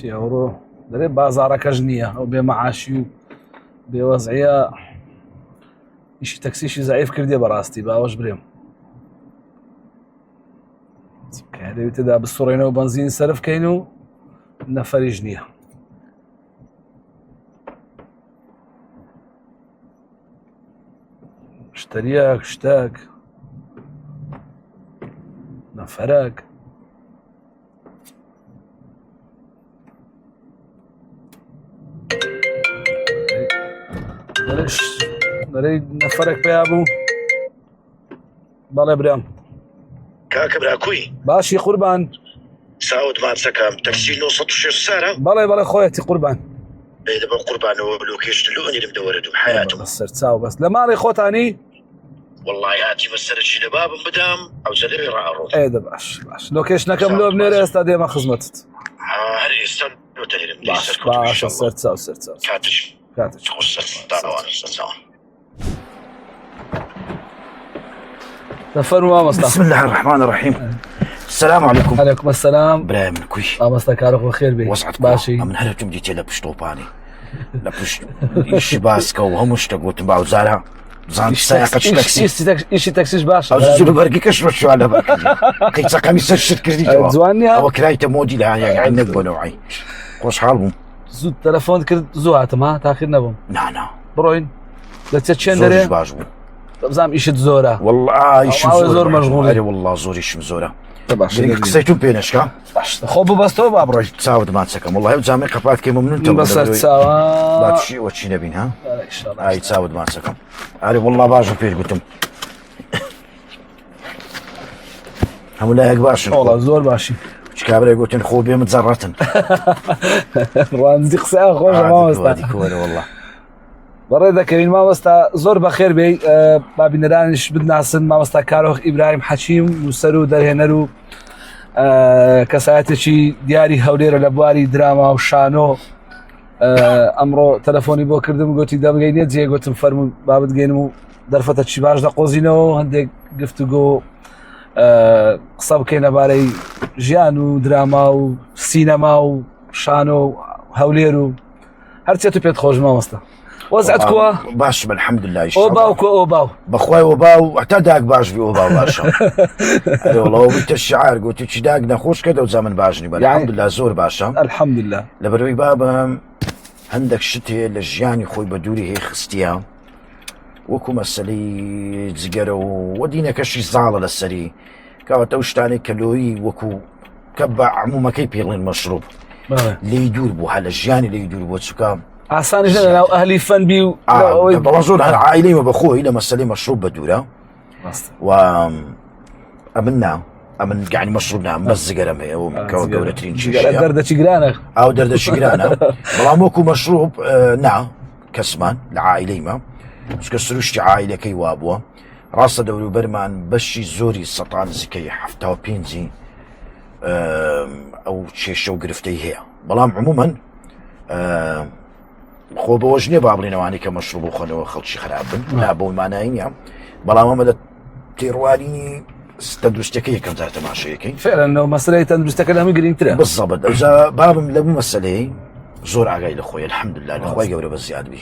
يورو دەبێت بازارەکەش نییە ئەو بێمەعاشی و بێوەزعیە ئیشی تەکسیشی زعیف کردێ بەڕاستی باوەش برێم دەوێتدا بسوڕێنەوە بنزین سەرف بکەین و نەفەریش نییە شتەریەک شتێک نەفەرێک دەرەی نەفەرێک پێیا بوو بەڵێ برام کاکە براکوی باشی قوربان ساوت ماچەکەم تەکسی 906 سارە بەڵێ بەڵێ خۆیەتی قوربان بێدە بە قوربانەوە لۆکێشت لۆنیرم دەوەرەدوم حیاتم سەر چاو بەس لە ماڵی خۆتانی والله هاتی بەسەرچی لە بابم بدام ئەو جەلەوێ ڕاڕۆ ئێدە باش باش لۆکێشنەکەم لۆ بنێرە ئێستا دێمە خزمەتت هەر ئێستا لۆتەلێرم باشە سەر چاو سەر چاو کاتش کاتش تفرموا مصطفى بسم الله الرحمن الرحيم السلام عليكم عليكم السلام برای من کوی مصطفى كارخ بخير بي وسعت باشي من هلتم ديتي لبشطوباني لبش إيش باسكا وهمش تقول باو زارها زان سايقة تاكسي إيش تاكسيش باشا زول برقي كشف شو على برقي قيت قميص الشركة دي جوا زواني أو كرايته مودي لها يعني نقبل نوعي خوش حالهم زود تلفون كرد زوعت ما تاخير نبم نا بروين لا تتشن دري بزعم إيش تزورة والله إيش زور مشغول أي والله زور إيش مزورة باش قصيتون بينش كا خوب بس تو بابروي تساود ما تسكم والله زعما قفات كي ممنون تو بس تساوا لا تشي وتشي نبين ها ان شاء الله هاي تساود ما تسكم هاي والله باجو فيش قلتم هم لا باش والله زور باشي ايش كابري قلت خوبي متزرتن رانزي قصه خوش ما مستعد والله بەڕێ دەکەوین مامۆستا زۆر بەخێر بێ بابینەرانیش بدناسن مامۆستا کارۆخ ئیبراهیم حەچیم نووسەر و دەرهێنەر و کەسایەتێکی دیاری هەولێرە لە بواری دراما و شانۆ ئەمڕۆ تەلەفۆنی بۆ کردم گوتی دەمگەینێت جێ گوتم فەرموو با بتگەینم و دەرفەتە چی باش دەقۆزینەوە هەندێک گفتوگۆ قسە بکەین لەبارەی ژیان و دراما و سینەما و شانۆ و هەولێر و هەرچێت و پێت خۆش مامۆستا وزعت كوا باش الحمد لله اوباو كوا اوباو بخواي اوباو حتى داك باش في اوباو باشا اي والله وانت الشعار قلت شي داك نخوش كذا وزمن باجني يعني الحمد لله زور باشا الحمد لله لبروي بابا عندك شتي لجياني خوي بدوري هي خستيا وكو مسلي زقرو ودينا كشي زعل للسري كاوتوش تاني كالوري وكو كبع عموما كيف يغلي المشروب اللي يدور بو هلا جياني اللي يدور بو تسكام عساني جنا لو اهلي فن بيو بوزون عائلي وبخوي لما سلي مشروب بدوره و امنا امن يعني مشروبنا مزق رمي وكورتين شي دردة قرانه او دردة قرانه والله موكو مشروب نا كسمان العائلي ما مش كسروش عائله كي وابوا راس دوري برمان بشي زوري سطان زكي حفتا بينزي او شي شو قرفتي هي بلام عموما خۆ بەوەش نییە با بڵێنەوانی کە مەشروب و خۆنەوە خەڵکی خراپن لا بۆ مانایە بەڵام ئەمە لە تێڕوانی تەندروستەکە یەکەم جار تەماشایەکەی فعلا مەسەلەی تەندروستەکە لەمە گرنگترە بالضبط ئەوجا بابم لەبوو مەسەلەی زۆر ئاگای لە خۆی الحەمدولله لەخوای گەورە بە زیاد بی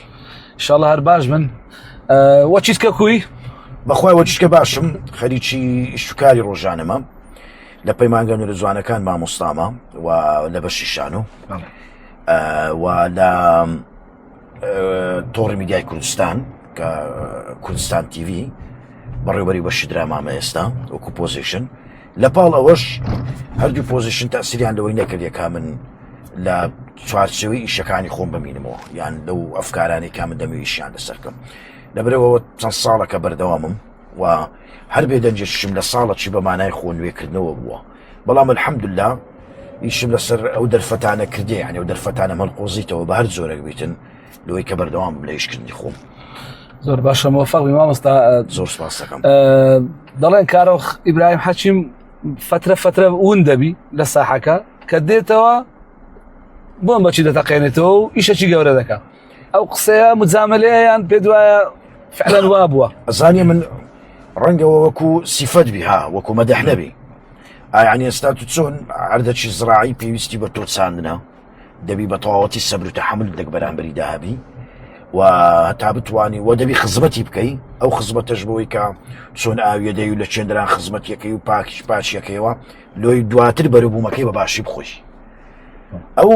ئینشاءالله هەر باش من وەچیتکە کوی بەخوای وەچیتکە باشم خەریکی شوکاری ڕۆژانەمە لە پەیمانگەنوێرە جوانەکان مامۆستامە و لە بەشی شانۆ و لە تۆڕی میدیای کوردستان کە کوردستان تیڤ بەڕێوەبەری بەشی درامامە ئێستا وەکو پۆزیشن لە پاڵ ئەوەش هەردوو پۆزیشن تەسیریان لەوەی نەکرد یەکا من لە چوارچێوەی ئیشەکانی خۆم بمینمەوە یان لەو ئەفکارانی کا من دەمەویشیان لەسەرکەم لەبەرەوە چەند ساڵەکە بەردەوامم و هەر بێدەنجێشم لە ساڵەکی بەمانای خۆ نوێکردنەوە بووە بەڵام الحەمدولله ئیشم لەسەر ئەو دەرفەتانە کردێ یعنی ئەو دەرفەتانە هەڵقۆزیتەوە بە هەر جۆرەك بیتن لەوەی کە بەردەوام لە ئیشکردنی خۆم زۆر باشە موفق بی مامۆستا زۆر سپاس دەکەم دەڵێن کارۆخ ئیبراهیم حەچیم فترە ون دەبی لە ساحەکە کە دێتەوە بۆم بەچی دەتەقێنێتەوە و ئیشەکی گەورە دەکا ئەو قسەیە مجاملەیەیان پێ دوایە فعلا وا بووە ئەزانێ من ڕەنگەوە وەکو سیفەت بی ها وەکو مەدەح نەبی يعني ئێستا تو چۆن عەردەکی زراعی پێویستی بە تۆ چاندنە دەبی بە تەواوەتی سەبر و تەحمل دەک بەرامبەری داهابی و تا بتوانی و دەبی خزمەتی بکەی ئەو خزمەتەش بەوەی کە چۆن ئاویە دەی و لە چێندران خزمەتیەکەی و پاکیش پاچیەکەیەوە لۆی دواتر بەرەبوومەکەی بە باشی بخۆی ئەو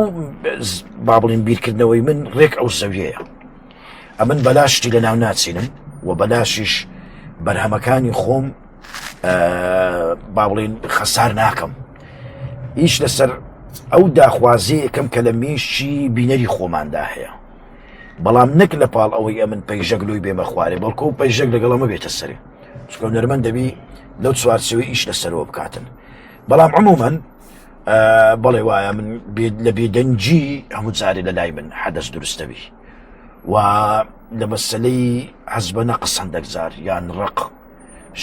با بڵین بیرکردنەوەی من ڕێک ئەو زەویەیە ئەمن بەلاشتی لە ناو ناچینم و بەلاشیش بەرهەمەکانی خۆم با بڵین خەسار ناکەم ئیش لەسەر ئەو داخوازەیەکەم کە لە میشی بینەری خۆماندا هەیە بەڵام نەک لە پاڵ ئەوەی ئەمن پەیژەک لۆی بێمە خوارێ بەڵکو و پەیژەک لەگەڵەمە بێتە سەرێ چکە نەرمەند دەبی لەو چوارچەوەی ئیش لەسەرەوە بکاتن بەڵام عمومەن بەڵێ وایە من لە بێدەنجی هەموو جارێ لە لای من حەدەث دروستەبی و لە مەسەلەی حەز بە نەقس هەندێک جار یان ڕق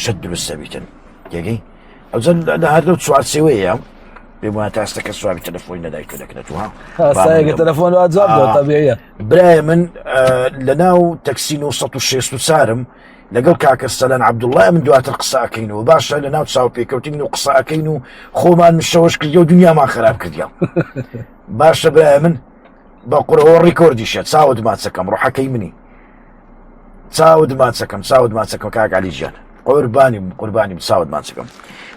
شت دروستەبیتن تێگەی ئەوجا لە هەر لەو چوارچەوەیە پێم وایە تا ئێستا کەس سوابی تەلەفۆنی نەدای کە دەکرێتەوە سایەکە تەلەفۆن وا جواب دەوە تەبیعیە برایە من لە ناو تەکسی 964 لەگەڵ کاکە سەلەن عەبدوڵڵای من دواتر قسە ئەکەینەوە باشە لە ناو چاو پێکەوتین و قسە ئەکەین و خۆمان شەوەش کردی و دنیامان خراپ کردیان باشە برایە من بە قورەوە ڕیکۆردیشە چاوت ماچەکەم ڕۆحەکەی منی چاوت ماچەکەم کاک عەلی گیان قوربانی چاوت ماچەکەم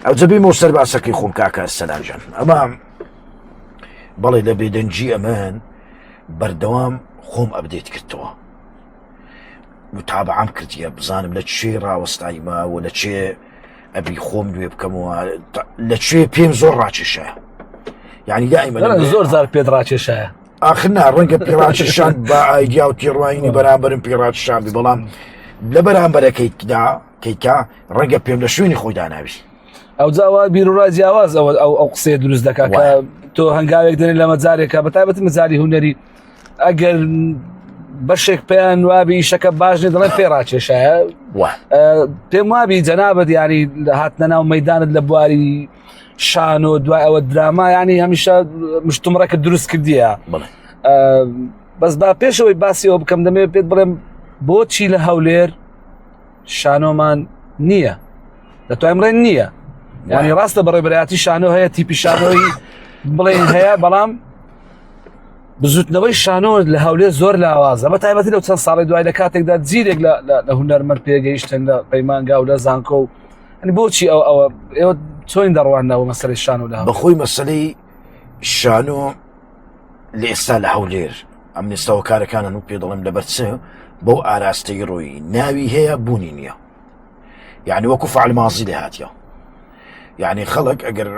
ئەو جەبیمەوە سەر باسەکەی خۆم کاکە سەلام گیان ئەمە بەڵێ لە بێدەنجی ئەمەن بەردەوام خۆم ئەبدێت کردەوە متابعام کردیە بزانم لە چێ ڕاوەستایمە و لە چێ ئەبی خۆم دوێ بکەمەوە لە کوێ پێم زۆر ڕاکێشایە یعنی دائیمەن زۆر زار پێت ڕاکێشایە ئاخنا ڕەنگە پێڕاکێشان بە ئایدیا و تێڕوانینی بەرامبەرم پێڕاکێشان بی بەڵام لە بەرامبەرەکەیدا کەیکا ڕەنگە پێم لە شوێنی خۆی داناوی ئەو جاوا بیر و ڕازیاواز ئەو قسەیە دروست دەکات کە تۆ هەنگاوێک دێنێت لە مەجارێکە بەتایبەتی مەجاری هونەری ئەگەر بەشێک پێیان وابی ئیشەکە باش نێ دەڵێن پێ ڕاکێشایە پێم وابی جەنابەت یانی هاتنە ناو مەیدانت لە بواری شان و دوای ئەوە دراما ینی هەمیشە مشتومڕەکە دروست کردیە بەس با پێشەوەی باسیەوە بکەم دەمەوێت پێت بڵێم بۆچی لە هەولێر شانۆمان نییە دەتوانین بڵێن نییە ینی ڕاستە بەڕێبەرایەتی شانۆ هەیە تیپی شانۆی بڵێن هەیە بەڵام بزوتنەوەی شانۆ لە هەولێر زۆر لاوازە بە تایبەتی لەو چەند ساڵی دوای لە کاتێکدا جیرێک لە هونەرمەند پێگەیشتن لە پەیمانگا و لە زانکۆ و ئەنی بۆچی ئەوە ئێوە چۆن دەڕوانەوە مەسەلەی شانۆ لە بەخۆی مەسەلەی شانۆ لە ئێستا لە هەولێر ئەم ئێستاوە کارەکانن و پێ دەڵێم لەبەرچە بەو ئاراستەی ڕۆیی ناوی هەیە بوونی نییە یعنی وەکو فعل ماضی لێ هاتیە یعنی خەڵک ئەگەر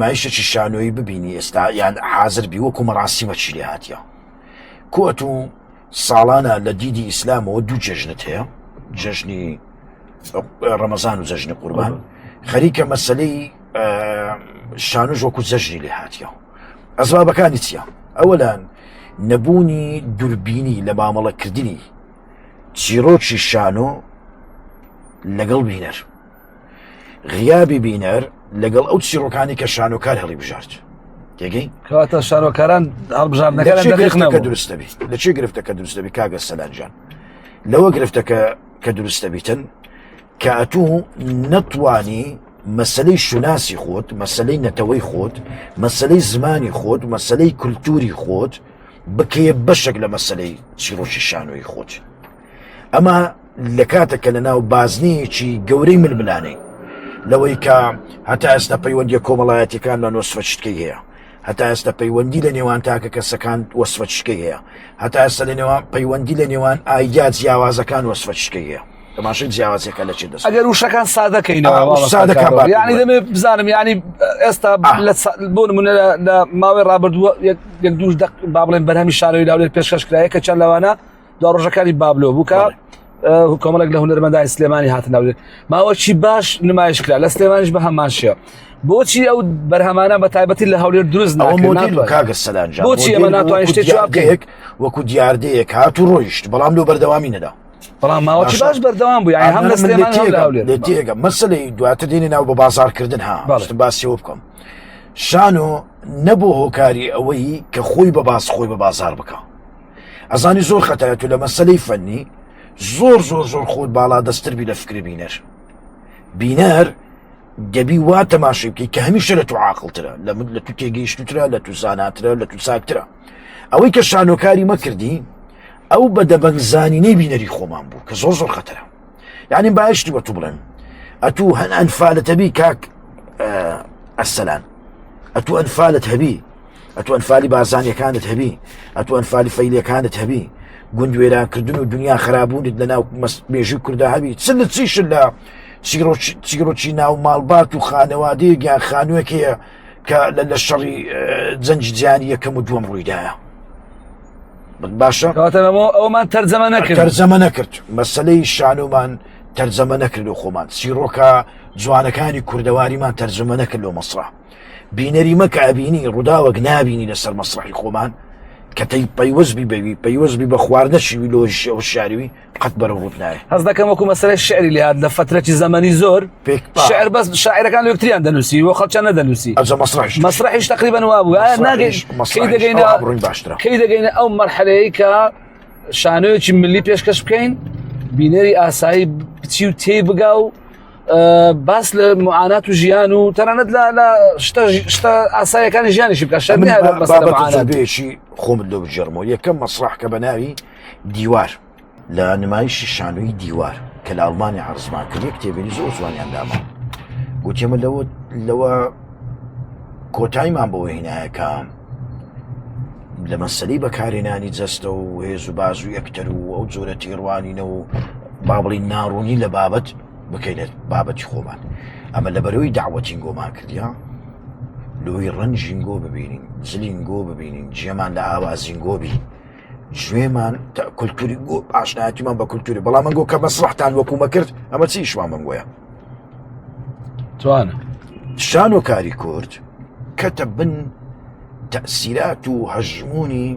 مایشەکی شانۆیی ببینی ئێستا یان حازر بی وەکو مەراسیمەکی لێ هاتیە کۆت و ساڵانە لە دیدی ئیسلامەوە دوو جەژنت هەیە جەژنی ڕەمەزان و جەژنی قوربان خەریکە مەسەلەی شانۆژ وەکو جەژنی لێ هاتیە ئەسبابەکانی چییە؟ ئەوەلان نەبوونی دووربینی لە مامەڵەکردنی چیرۆکی شانۆ لەگەڵ بینەر غیابی بینەر لەگەڵ ئەو چیرۆکانی کە شانۆکار هەڵی بژارد تێگەی کەواتە شانۆکاران هەڵبژاردنەکە دروستەبی لە چێ گرفتەکە دروستەبی کاگە سەلانجان لەوە گرفتەکە کە دروستەبیتن کە ئەتوو نەتوانی مەسەلەی شوناسی خۆت مەسەلەی نەتەوەی خۆت مەسەلەی زمانی خۆت مەسەلەی کولتوری خۆت بکەیە بەشێک لە مەسەلەی چیرۆکی شانۆی خۆت ئەمە لە کاتێکە لە ناو بازنەیەکی گەورەی ململانەی لەوەی کە هەتا ئێستا پەیوەندی کۆمەڵایەتیەکان لە وەسفەچکەی هەیە هەتا ئێستا پەیوەندی لە نێوان تاکە کەسەکان وەسفەچکەی هەیە هەتا ئێستا لە نێوان پەیوەندی لە نێوان ئایدیا جیاوازەکان وەسفەچکەی هەیە تەماشای جیاوازێکە لە چێ دەست ئەگەر وشەکان سادەکەینەوە یعنی دەمێ بزانم ینی ئێستا بۆ نمونە لە ماوەی ڕابردووە یەک دووش با بڵێن بەرهەمی شانۆی لاولێر پێشکەشکرایە کە چەند لەوانە دو ڕۆژەکانی بابلۆ بووکە کۆمەڵێک لە هونەرمەندانی سلێمانی هاتن ناولێر ماوەکی باش نمایش کرا لە سلێمانیش بە هەمان شێوە بۆچی ئەو بەرهەمانە بە تایبەتی لە هەولێر دروست کاگە سەلانجان بۆچی ئەمە ناتوانین شتێک جواب بکەین وەکو دیاردەیەک هاتوو ڕۆیشت بەڵام لەو بەردەوامی نەدا بەڵام ماوەکی باش بەردەوام بوو یعنی هەم لە سلێمان هەم لە هەولێر لە تێگە مەسەلەی دواتر دێنێ ناو بە بازارکردن ها باسیەوە بکەم شانۆ نەبوو هۆکاری ئەوەی کە خۆی خۆی بە بازار بکە ئەزانی زۆر خەتایەت و لە مەسەلەی فەنی زۆر خۆت باڵا دەستر بی لە فکری بینەر دەبی وا تەماشای بکەی کە هەمیشە لە تو عاقڵترە لە تو تێگەیشتوترە لە تو زاناترە لە تو چاکترە ئەوەی کە شانۆکاری مەکردی ئەو بەدەبەنگزانینەی بینەری خۆمان بوو کە زۆر زۆر خەتەرە یعنی باشتی بە تو بڵێن ئەتوو هەن ئەنفالت هەبی کاک ئەسەلان ئەتوو ئەنفالت هەبی ئەتوو ئەنفالی بازانیەکانت هەبی ئەتوو ئەنفالی فەیلەکانت هەبی گوند وێرانکردن و دنیا خراببوونیت لە ناو مێژوی کووردا هەبی چیشن لە چیرۆکی ناو ماڵبات و خانەوادەیە گیان خانووەکەیە کە لە شەڕی جەنجی جیانی یەکەم و دووەم ڕوویدایە باشە ئەومان تەرجەمە نەکرد مەسەلەی شانۆمان تەرجەمە نەکرد و خۆمان چیرۆکە جوانەکانی کوردەواریمان تەرجەمە نەکرد لەو مەسرح بینەری مەکە ئەبینی ڕووداوەک نابینی لەسەر مەسرحی خۆمان کە پەیوەستبی بەوی پەیوەستبی بە خواردنەشیوی لۆژی ئەو شاریوی قەت بەرە ڕوت نایە هەز دەکەم وەکو مەسەلەی شعری لێهات لە فترەی زەمەنی زۆر شعر بەس شاعیرەکان لە یەکتریان دەنووسی وە خەڵکیان نەدەنووسی مەسرحیش تقریبا وا بوو کەی دەگەینە ئەو مەرحەلەیە کە شانۆیەکی ملی پێشکەش بکەین بینەری ئاسایی بچی و تێی بگا و باس لە معانات و ژیان و تەنانەت لە شتە ئاسایەکانی ژیانیشی بکە شەربێکی خۆمت لەو بجەرمەوە یەکەم مەسرح کە بەناوی دیوار لە نمایشی شانۆی دیوار کە لە ئەڵمانی عەرزمان کرد کتێبێنی زۆر جوانیان داما گوتێمە لەوە کۆتاییمان بەوە هێنایە کە لە مەسەلەی بەکارهێنانی جەستە و هێز و باز و یەکتەر و ئەو جۆرە تێڕوانینە و با بڵین ناڕوونی لە بابەت بکەینێت بابەتی خۆمان ئەمە لە بەرەوەی داوەتینگۆمان کردیا لۆی ڕەنجینگۆ ببینین زلینگۆ ببینین جێمان لە ئاوازینگۆبی گوێمان کولتوری ئاشنایەتیمان بە کولتوری بەڵام من گۆ کە مەسرحتان وەکومە کرد ئەمە چی شمان بمگوۆیە توانە شانۆکاری کورد کەتە بن تەسیرات و هەژمونی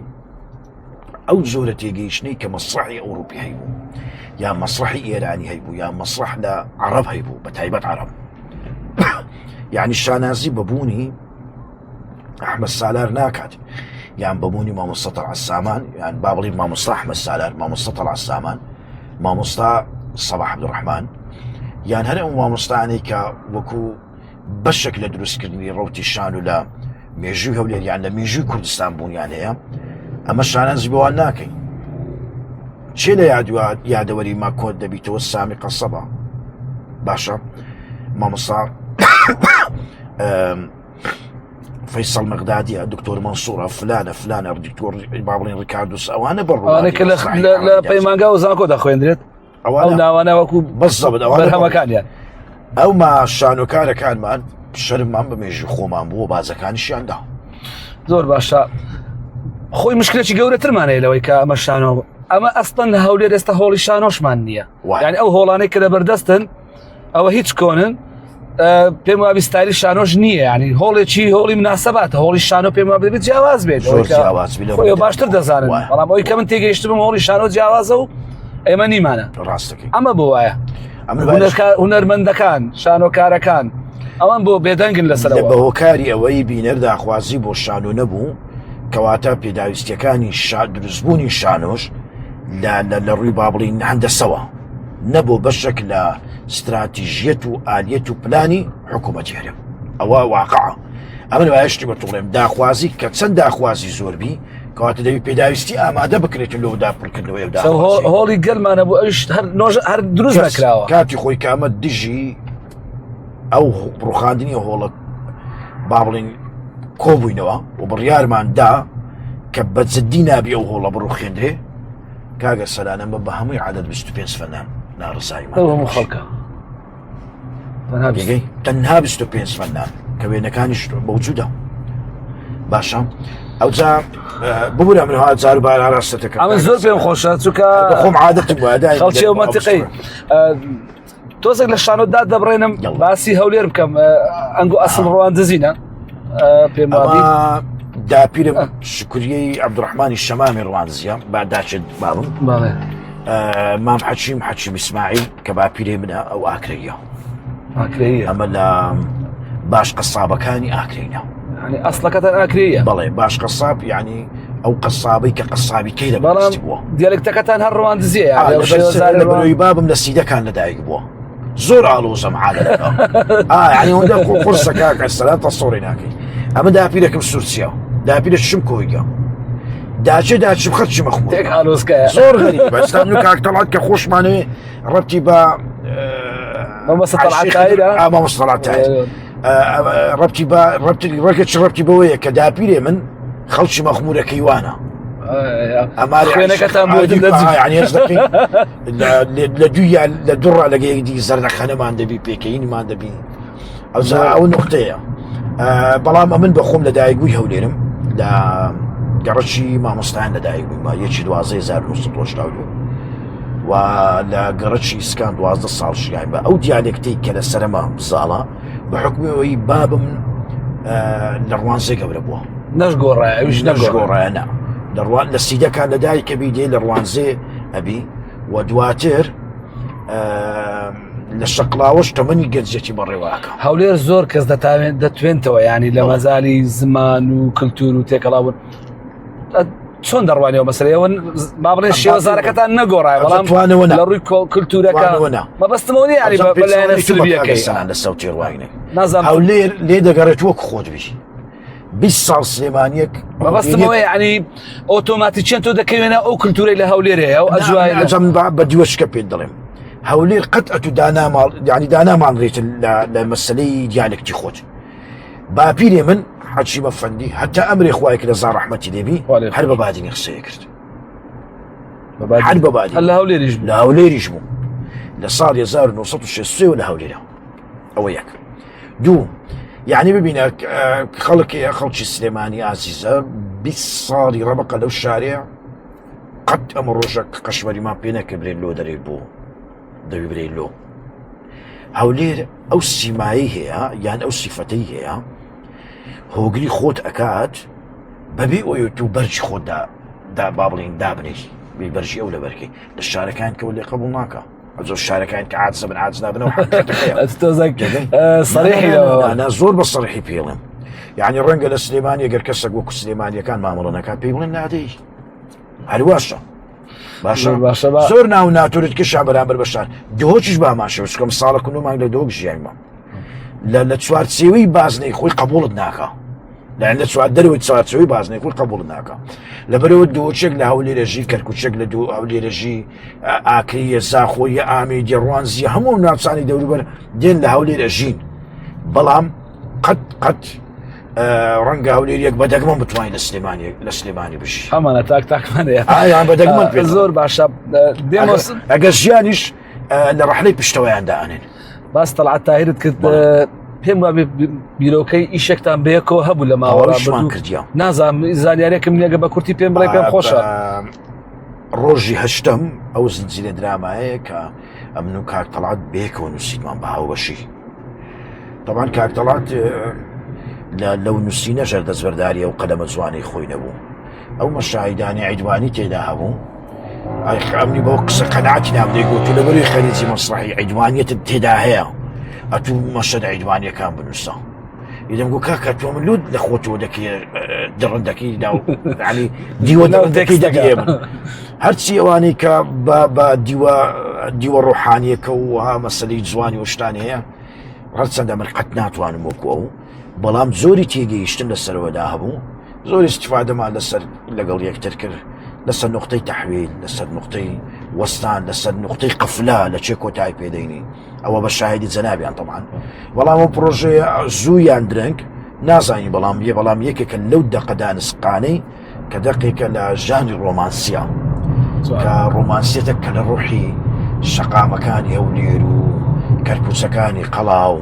ئەو جۆرە تێگەیشتنەی کە مەسرحی ئەوروپی هەیبوو یا مەسرحی ئێرانی هەیبوو یا مەسرح لە عەرەب هەیبوو بە تایبەت عەرەب یعنی شانازی بەبوونی ئەحمەد سالار ناکات یان بەبوونی مامۆستا تەڵعەت سامان یان با بڵین مامۆستا ئەحمەد سالار مامۆستا تەڵعەت سامان مامۆستا سەباح عەبدوڕەحمان یان هەر ئەو مامۆستانەی کە وەکو بەشێک لە دروستکردنی ڕەوتی شان و لە مێژووی هەولێر یان لە مێژووی کوردستان بوونیان هەیە ئەمە شانازی بەوان ناکەین چێ لە یادەوەری ما کۆت دەبیتەوە سامی قەسەبە باشە مامۆستا فەیسەڵ مەغدادیە دکتۆر مەنسوورە فلانە دکتۆر با بڵین ڕیکاردوس ئەوانە بەڕوانێکە لە پەیمانگا و زانکۆ دەخوێندرێت ئەو ناوانە وەکو بەزەبت بەرهەمەکانیان ئەو ما شانۆکارەکانمان شەرممان بە مێژوی خۆمان بووە بازەکانیشیاندا زۆر باشە خۆی مشکلێکی گەورەترمانەیە لەوەی کە ئەمە شانۆ ئەمە ئەستن لە هەولێر ئێستا هۆڵی شانۆشمان نییە یعنی ئەو هۆڵانەی کە لەبەردەستن ئەوە هیچ کۆنن پێم وابی ستایلی شانۆش نییە ینی هۆڵێکی هۆڵی مناسەباتە هۆڵی شانۆ پێم وابێت بێت جیاواز بێت خۆی باشتر دەزانن بەڵام ئەوی کە من تێگەیشتبم هۆڵی شانۆ جیاوازە و ئێمە نیمانە ڕاستەکەی ئەمە بۆ وایە هونەرمەندەکان شانۆکارەکان ئەوان بۆ بێدەنگن لەسەرەوە بە هۆکاری ئەوەی بینەر داخوازی بۆ شانۆ نەبوو کەواتە پێداویستیەکانی دروستبوونی شانۆش لە ڕووی با بڵین هەندەسەوە نەبوو بەشێک لە استراتیژیەت و ئالیەت و پلانی حکوومەتی هەرێم ئەوە واقعە ئەمە وایشتی بە توڵێم داخوازی کە چەند داخوازی زۆربی کەواتە دەوی پێداویستی ئامادە بکرێت لەو داپڕکردنەوەی هۆڵی گەلمانە بوو ئەوش هەر دروست نەکراوە کاتی خۆی کە ئەمە دژی ئەو ڕوخاندنی هۆڵە با بڵین کۆبووینەوە و بڕیارماندا کە بەجددی نابی ئەو هۆڵە بڕوخێندرێ کاگە سەلانەمە بە هەمووی عادەت 25 فەنان ناڕزاییمان خەڵکە تەنها 25 فەنان کە وێنەکانیش بەوجودە باشە ئەوجا ببوورە منها جار و بار ئاراستەکە ئەمە زۆر پێم خۆشە چونکە خۆم عادەتم وایە خەڵکی ئەو مەنتیقەی تۆزێک لە شانۆدا دەبڕێنم باسی هەولێر بکەم ئەنگۆ ئەسڵ ڕوان دزینە پێم وابی داپیرم شکریەی عەبدوڕەحمانی شەمامی ڕوانزیە باداچێت باڵم مام حەچیم ئیسماعیل کە باپیرێ منە ئەو ئاکرەیە ئەمە لە باش قەسابەکانی ئاکرینە ئەسڵەکەتان ئاکرەیە بەڵێ باش قەساب یعنی ئەو قەسابەی کە قەسابی کەی لەبەڵام دیالکتەکەتان هەر ڕوان دزیە بەرەوەی بابم لە سیدەکان لەدایک بووە زۆر ئالۆزەم عادەتەکە ینی هەندێک قورسە کاکە سەلام تەسەوڕی ناکەی ئەمە داپیرەکەم سوورچیا داپیرە چشم کۆیگە داچێ داچم خەرچی مەخموو تێک ئالۆزکایە زۆر غەریبە بەستان و کاک تەڵات کە خۆشمانەوێ ڕەبتی بە مامۆستا تەڵعات تاهیرە مامۆستا تەڵعات تاهیر ڕەبتی بە ڕەکە چ ڕەبتی بەوەیە کە داپیرێ من خەڵکی مەخمورەکەی وانە خوێنەکەتان بۆ لە دوویان لە دوڕە لەگەیەکی زەردەخەنەمان دەبی پێکەینمان دەبی ئەو نقطەیە بەڵام ئەمن بەخۆم لە دایکبووی هەولێرم لە گەڕەکی مامۆستایان لە دایک بوویمە یەکی 1970 و لە گەڕەکی ئیسکان 12 ساڵ ژیان بە ئەو دیالێکتەی کە لە سەرەما بزاڵە بە حکومەوەی بابم لە ڕوانزێ گەورە بووە نەشگۆڕایە ئەویش نەشگۆڕایە لە سیدەکان لە دایکە بی دێ لە ڕوانزێ ئەبی و دواتر لە شەقلاوەش تەمەنی گەنجێکی بەڕێواکە هەولێر زۆر کەس دەتوێنتەوە ینی لە مەزاری زمان و کللتور و تێکەڵاون چۆن دەڕوانیەوە مەسەرەوە با بڵێن شێوەزارەکەتان نەگۆڕای بەڵام لە ڕووی کللتورەکە مەبەستمەوە ینی بەلایەنە سلبیەکەی لە سەوتی ڕواینێ هەولێر لێ دەگەڕێت وەک خۆت بی 20 ساڵ سلێمانیەک مەبەستمەوە ینی ئۆتۆماتیکیان تۆ دەکەوێنە ئەو کللتورەی لە هەولێرەیە و ئەجوای بە دیوەشکە پێ دەڵێم هەولێر قەت ئەتو دانامان ڕێت لە مەسلەی دیالێکتی خۆت باپیرێ من حەجی بەفەندی هەتا ئەمرێ خوای کە لە زار ڕەحمەتی دەبی هەر بە بادینی قسەیە کرد هەر بە بادی لە هەولێریش بوو لە ساڵ 1960 لە هەولێرە ئەوە یەک دوو یعنی ببینە خەڵکی سلێمانی ئازیزە 20 ساڵی ڕەبقە لەو شارێ قەت ئەمە ڕۆژە قەشوەریمان پێ نەکە برێن لۆ دەرێ بۆ دەوی برێن لۆ هەولێر ئەو سیمایی هەیە یان ئەو سیفەتەی هەیە هۆگری خۆت ئەکات بەبێ ئەوەی تو بەرجی خۆتدا با بڵین دابنێ بەرژی ئەو لە بەرکەی لە شارەکان کەەوە لێ قبول ناکە زۆر شارەکان کە عادسە بن عادز نابنەوە زۆر بە سەرحی پێڵم یعنی ڕەنگە لە سلێمانی گەر کەسە وەکو سلێمانیەکان مامەڵەنەکان پێی بڵێن نادەی هەرواشە باشە زۆر ناو ناتورێت کەشا بەرامبەر بەشار دۆچیش باماشەوە چکەم ساڵە کنومان لە دۆک ژیانمە لە چوارچێوەی بازنەی خۆی قبولت ناکە لە چوار دەروی چوارچەوەی بازنەی خۆی قبولت ناکە لەبەرەوە دۆچێک لە هەولێرەژی کەرکوچێک لە دوو هەولێرەژی ئاکریە زاخۆی ئامیدی ڕوانزی هەموو ناوچانی دەوروبەر دێن لە هەولێرەژین بەڵام قەت ڕەنگە هەولێریەک بەدەگمە بتوانین لە سلێمانی بشی هەمانە تاکمانەیە بەدەگمە پێ زۆر باشە ئەگەر ژیانیش لە ڕەحلەی پشتەوەیان دائنێن باس تەڵعات تاهیرت کرد پێم وابێ بیرۆکەی ئیشێکتان بەیەکەوە هەبوو لە ماوەڕاشمان کردیا نازانم زانیارێکم نیەگە بە کورتی پێم بڵێ پێم خۆشە ڕۆژی هەشتم ئەو زنجیرە درامایە کە ئەمن و کاک تەڵعات بەیەکەوە نووسیدمان بە هاوبەشی طبعا کاک تەڵعات لەو نووسینە ژەر دەستبەرداریە و قەدەمە جوانەی خۆی نەبوو ئەو مەشاهیدانی عیدوانی تێدا هەبوو ئەمنی بۆ قسە قەناعەتی نام دەیگوت و لەبەروی خەریجی مەسرحی عیدوانیەتت تێدا هەیە ئەتوو مەشەد عیدوانیەکان بنووسە ئیدەم گو کاکە تۆ من لود لە خۆتەوە دەکەی دڕندەکەی ینی دیوە دەکەی دەگەێ من هەرچی ئەوانەی کە بە دیوە ڕۆحانیەکە و ها مەسەلەی جوانی و شتان هەیە هەرچەندە من قەت ناتوانم وەکووە و بەڵام زۆری تێگەیشتن لەسەرەوەدا هەبوو زۆر استیفادەمان لەسەر لەگەڵ یەکتر کرد لەسەر نقطەی تەحویل لەسەر نقطەی وەستان لەسەر نقطەی قەفلا لە چێ کۆتای پێدەینی ئەوە بە شاهدی جەنابیان طبعاً بەڵام ئەو پرۆژەیە زوویان درەنگ نازانی بەڵام یەکێکە لەو دەقەدا نسقانەی کە دەقێکە لە ژانی ڕۆمانسیە کە ڕۆمانسیەتە کە لە ڕۆحی شەقامەکانی هەولێر و کەرکوچەکانی قەڵاو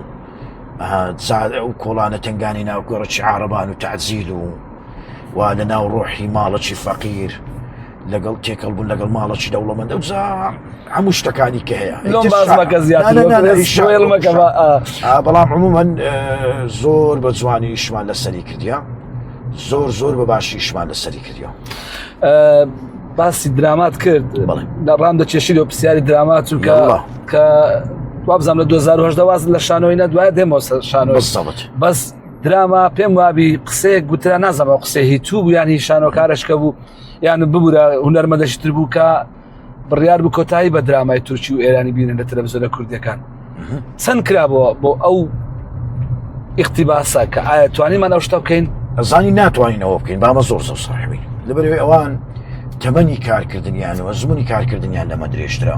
ئەو کۆڵانە تنگانی ناوگۆڕەی عارەبان و تعجیل و لە ناو ڕۆحی ماڵەکی فەقیر لەگەڵ تێکەڵبوون لەگەڵ ماڵەکی دەوڵەمەند ئەوجا هەموو شتەکانی کە هەیە بەڵام عمومەن زۆر بە جوانی ئیشمان لەسەری کردیا زۆر بە باشی ئیشمان لەسەری کردیا باسی درامات کرد ڕام دەچێشی لە پرسیاری درامات و کە وابزانام لە 2010 واز لە شانۆینە دوای دێمەوە شانۆی بەس دراما پێم وابی قسەیەک گوترا نازانم قسە هیتوو بوو یانی شانۆکارشکە بوو یان ببوورە هونەرمەندەشتر بوو کە بڕیار بوو کۆتایی بە درامای تورکی و ئێرانی بینن لە تەلەڤیزیۆنە کوردیەکان چەند کرابەوە بۆ ئەو ئیقتیباسە کە ئایا توانیمان ئەو شتە بکەین؟ ئەزانی ناتوانینەوە بکەین بامە زۆر زۆر ساحبین لەبەرەوەی ئەوان تەمەنی کارکردنیانەوە زمانی کارکردنیان لەمە درێژترا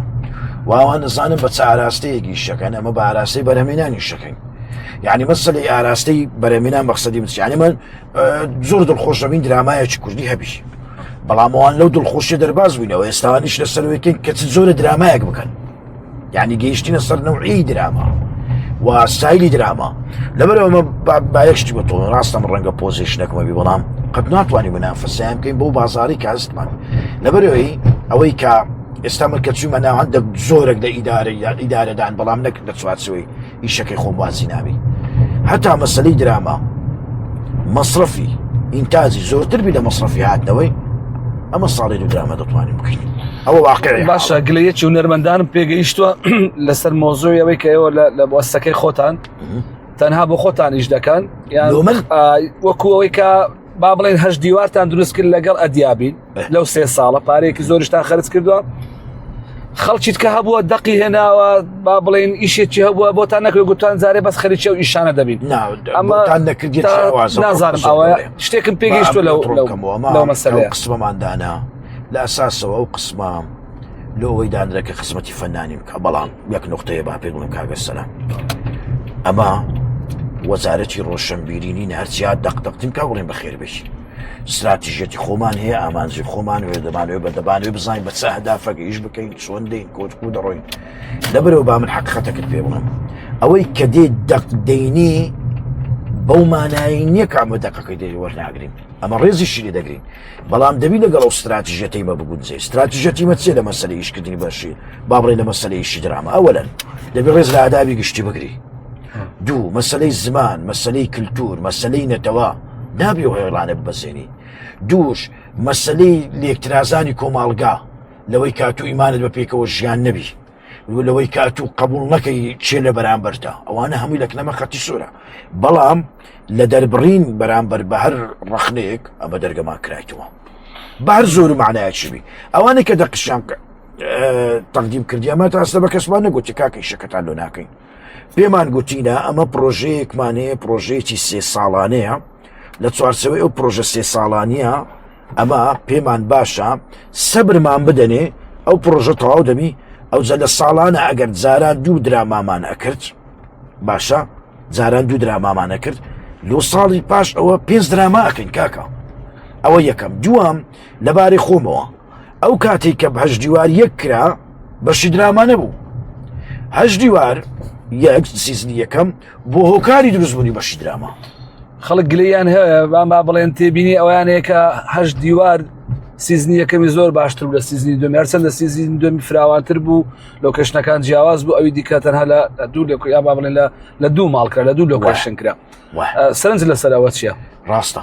و ئەوان دەزانن بە چ ئاراستەیەکی شەکەن ئەمە بە ئاراستەی بەرهەمێنانی شەکەین یعنی مەسەلەی ئاراستەی بەرهەمێنان مەقسەدی بچ یعنی من زۆر دڵخۆشەبین درامایەکی کوردی هەبی بەڵام ئەوان لەو دڵخۆشیە دەرباز بووینەوە ئێستاوانیش لەسەرەوەیکەین کە چ زۆرە درامایەک بکەن یعنی گەیشتینە سەر نەوعی دراما و سایلی دراما لەبەرەوە بایەشتی بۆ تۆ ڕاستە من ڕەنگە پۆزیشنەکەمەبی بەڵام قەت ناتوانانی منافەسەیان بکەین بۆ بازاری کاستمان لەبەرەوەی ئەوەی کە ئێستا من کە چوومە ناو هەندێک زۆرێک لە ئیدارەدان بەڵام نەک لە چوارچەوەی ئیشەکەی خۆم وازی ناوی هەتا مەسەلەی دراما مەصرفی ئینتازی زۆرتر بی لە مەصرفی هاتنەوەی ئەمە ساڵی دوو درامە دەتوانین بکەین ئەوە واقعی باشە گلەیەکی هونەرمەندانم پێگەیشتووە لەسەر مۆزوعی ئەوەی کە ئێوە لە بۆستەکەی خۆتان تەنها بۆ خۆتان ئیش دەکەن یان وەکو ئەوەی کە با بڵێن هەشت دیوارتان دروست کرد لەگەڵ ئەدیابین لەو 3 ساڵە پارەیەکی زۆریشتان خەرج کردووە خەڵکیت کە هەبووە دەقی هێناوە با بڵێن ئیشێکی هەبووە بۆتان نەکرێت گوتوان زارێ بەس خەریکە و ئیشانە دەبین نازانم ئەوە شتێکم پێگەیشتووە لەو مەسەلەیە قسمەماندانە لە ئەساسەوە ئەو قسمە لەوەی دانرەکە خزمەتی فەنانی بکە بەڵام یەک نقطەیە با پێ بڵم کاگە سەلام ئەمە وەزارەتی ڕۆشنبیرینی هەرچیات دەقدەقتیم کا بڵێن بەخێر بێکی استراتیژەتی خۆمان هەیە ئامانجی خۆمان وێ دەبانوێت بە دەبانوێ بزانین بە چ هەدافەکە ئیش بکەین چۆن دەین کۆچکو دەڕۆین لەبەرەوە با من حەقیقەتەکەت پێ بڵم ئەوەی کە دێ دەقدەینی بەو مانایی نییە کامە دەقەکەی دێ وەرناگرین ئەمە ڕێزیشی لێ دەگرین بەڵام دەبی لەگەڵ ئەو استراتیژەتەی مە بگونجێ استراتیژەتی مە چێ لە مەسەلەی ئیشکردنی بەشی با بڵێ لە مەسەلەی ئیشی دراما ئەوەلەن دەبی ڕێز لە ئادابی گشتی بگری دوو مەسەلەی زمان مەسەلەی کللتور مەسەلەی نەتەوە نابی و هێڵانە ببەزێنی دووش مەسەلەی لێکترازانی کۆماڵگا لەوەی کاتوو ئیمانت بە پێکەوە ژیان نەبی لەوەی کاتوو قبول نەکەی چێ لە بەرامبەردا ئەوانە هەمووی لەکنەمە خەتی سوورە بەڵام لە دەربڕین بەرامبەر بە هەر ڕەخنەیەک ئەمە دەرگەما کرایتەوە بە هەر زۆر و معنایەکیبی ئەوانە کە دەقشیان تەقدیم کردی ئەمە تا ئەستا بە کەسمان نەگوتی کاکەی شەکەتان لۆ ناکەین پێمان گوتینە ئەمە پرۆژەیەکمان هەیە پرۆژەیەکی 3 ساڵانەیە لە چوارچەوەی ئەو پرۆژە 3 ساڵانیە ئەمە پێمان باشە سەبرمان بدەنێ ئەو پرۆژە تەواو دەبی ئەو جە لە ساڵانە ئەگەر جاران 2 درامامان ئەکرد باشە جاران 2 درامامان ئەکرد لۆ ساڵی پاش ئەوە 5 دراما ئەکەین کاکە ئەوە یەکەم دووەم لەبارەی خۆمەوە ئەو کاتێک کە هەشت دیوار یەک کرا بەشی دراما نەبوو هەشت دیوار یەک سیزنی یەکەم بۆ هۆکاری دروستبوونی بەشی دراما خەڵک گلەیان هەیە با بڵێن تێبینی ئەویانەیە کە هەشت دیوار سیزنی یەکەمی زۆر باشتر بوو لە سیزنی دومی هەرچەندە سیزنی دومی فراوانتر بوو لۆکەشنەکان جیاواز بوو ئەوی دیکە تەنها لە دوو یا با بڵێن لە 2 ماڵکرا لە 2 لۆکەشن کرا سەرنج لەسەرەوە چییە؟ ڕاستە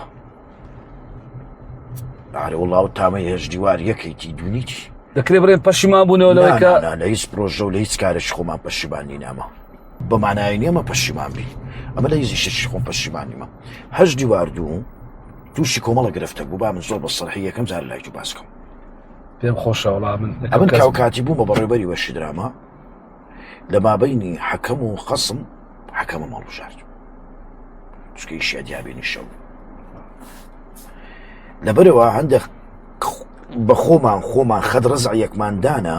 ئارێ وڵاو تامەی هەشت دیوار یەکەیتی دوونیتی دەکرێت بڵێن پەشیمان بوونەوە لەوەی کە لە هیچ پرۆژە و لە هیچ کارێک خۆمان پەشیمانی نامە بە مانایی نیەمە پەشیمان بی ئەمە لە هیچ شتێکی خۆم پەشیمانیمە هەشت دیوار دوو تووشی کۆمەڵە گرفتە بوو با من زۆر بە سەرحی یەکەم جار لای تو باس بکەم پێم خۆشە وەڵام من کاو کاتی بوومە بەڕێوەبەری وەشی دراما لە مابەینی حەکەم و خەسم حەکەمە ماڵوژارد چکە ئیشی ئەدیابێنی شەو لەبەرەوە هەندێک بە خۆمان خەد ڕزعیەکماندانە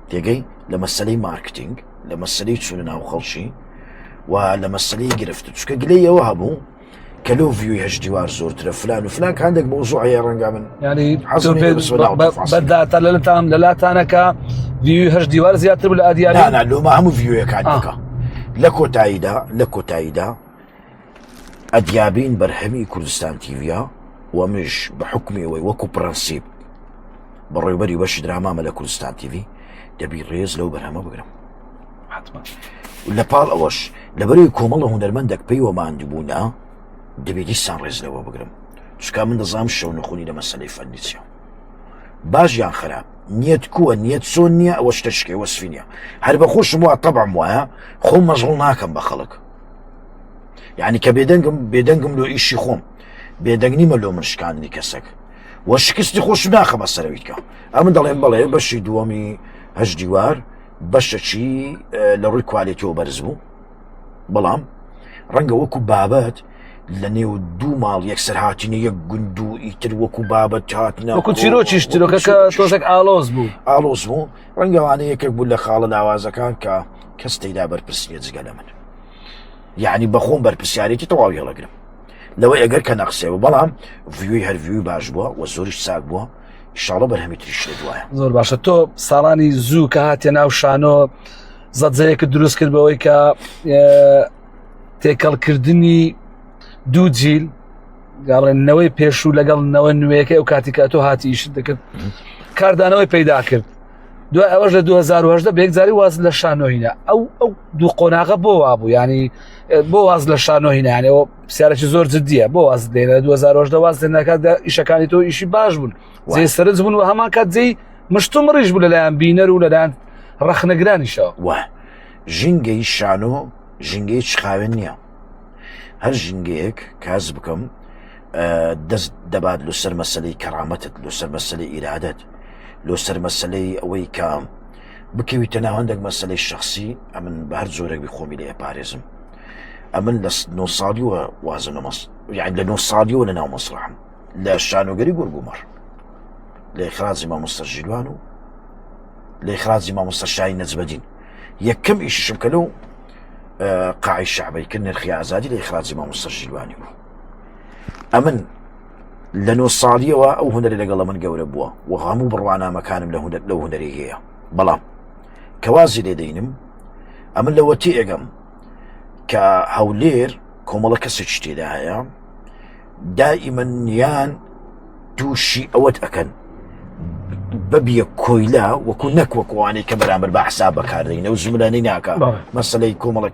تێگەی لە مەسەلەی مارکتینگ لە مەسەلەی چوونە ناو خەڵکی و لە مەسەلەی گرفت چکە گلەی ئەوە هەبوو کە لەو ڤیوی هەشت دیوار زۆرترە فلان و فلان هەندێک مۆزوعەیە ڕەنگە من ینی بەداتە لەلاتانەکە ڤیوی هەشت دیوار زیاتر بوو لە ئەدیاری لۆمە هەموو ڤیوەکان بکە لە کۆتاییدا ئەدیابین بەرهەمی کوردستان تیڤە و مش بە حکمیەوەی وەکو پرەنسیب بە ڕێوەبەری بەشی درامامە لە کوردستان تیڤ دەبی ڕێز لەو بەرهەمە بگرم لە پاڵ ئەوەش لەبەرەوەی کۆمەڵە هونەرمەندێک پێیوە ماندووبوونا دەبێت دیسان ڕێز لەوە بگرم چکا من دەزانم شەو نەخۆنی لە مەسەلەی فەرنیچە باش یان خراپ نیەت کووە نیەت چۆن نییە ئەوە شتە شکێ وەسفی نییە هەر بە خۆشم وە تەبعم وایە خۆم مەشغوڵ ناکەم بە خەڵک یعنی کە بێدەنگم لۆ ئیشی خۆم بێدەنگ نیمە لۆ من شکاندنی کەسێک وە شکستی خۆشم ناخەمە سەرەویتکە ئەمن دەڵێن بەڵێ بەشی دووەمی هەشت دیوار بەشەکی لە ڕووی کوالیتیەوە بەرز بوو بەڵام ڕەنگە وەکو بابەت لە نێو دوو ماڵ یەکسەر هاتینە یەک گوند و ئیتر وەکو بابەت هاتنە وەکو چیرۆکی تیرۆکەکە تۆزێک ئالۆز بوو ئالۆز بوو ڕەنگەوانە یەکێک بوو لە خاڵە ناوازەکان کە کەس تێیدا بەرپرسیە جگە لە من یعنی بەخۆم بەرپرسیارێتی تەواوی هەڵەگرم لەوە ئەگەر کە نەقسێەوە بەڵام ڤیوی هەر ڤیوی باش بووە و زۆریش چاک بووە ئینشاڵڵا بەرهەمی تریش لێ دوایە زۆر باشە تۆ ساڵانی زوو کە هاتیە ناو شانۆ زەجەیەکە دروست کرد بەوەی کە تێکەڵکردنی دوو جیل گاڵێنەوەی پێشوو لەگەڵ نەوە نوێیەکە ئەو کاتیکە تۆ هاتی ئیشت دەکرد کاردانەوەی پەیدا کرد دوای ئەوەش لە 2010 بەیەکجاری واز لە شانۆهینە ئەو دوو قۆناغە بۆ وابوو ینی بۆ واز لە شانۆهینە یانەوە پرسیارێکی زۆر جددیە بۆ واز دێنە 2010 واز دێنەکە ئیشەکانی تۆ ئیشی باش بوون جێ سەرنج بوون و هەمان کات جێی مشتومڕیش بوو لەلایەن بینەر و لەلایەن ڕەخنەگرانیشەوە وە ژینگەی شانۆ ژینگەی چخاوێن نییە هەر ژینگەیەک کاز بکەم دەست دەبات لەسەر مەسەلەی کەرامەتت لەسەر مەسەلەی ئیرادەت لەسەر مەسەلەی ئەوەی کە بکەویتە ناو هەندێک مەسەلەی شخصی ئەمن بە هەر زۆرێکی خۆمی لێ ئەپارێزم ئەمن لە 9 ساڵیوە وازن یعنی لە 9 ساڵیەوە لە ناو مەسرحم لە شانۆگەری گورگومەڕ لە ئیخراجی مامۆستا ژیلوان و لە ئیخراجی مامۆستا شای نەجمەدین یەکەم ئیششم کە لەو قاعی شعبەی کرد نرخی ئازادی لە ئیخراجی مامۆستا ژیلوانی بوو ئەمن لە 9 ساڵیەوە ئەو هونەری لەگەڵ من گەورە بووە و هەموو بڕوانامەکانم لەو هونەری هەیە بەڵام کەوازی لێدەینم ئەمن لەوە تێگەم کە هەولێر کۆمەڵە کەسێکی تێدا هەیە دائیمەن یان تووشی ئەوەت ئەکەن بەبیە کۆیلا وەکو نەکوەکوانەی کە بەرامبەر بە حساب بەکاردەینە و زمرانەی ناکە مەسەلەی کۆمەڵە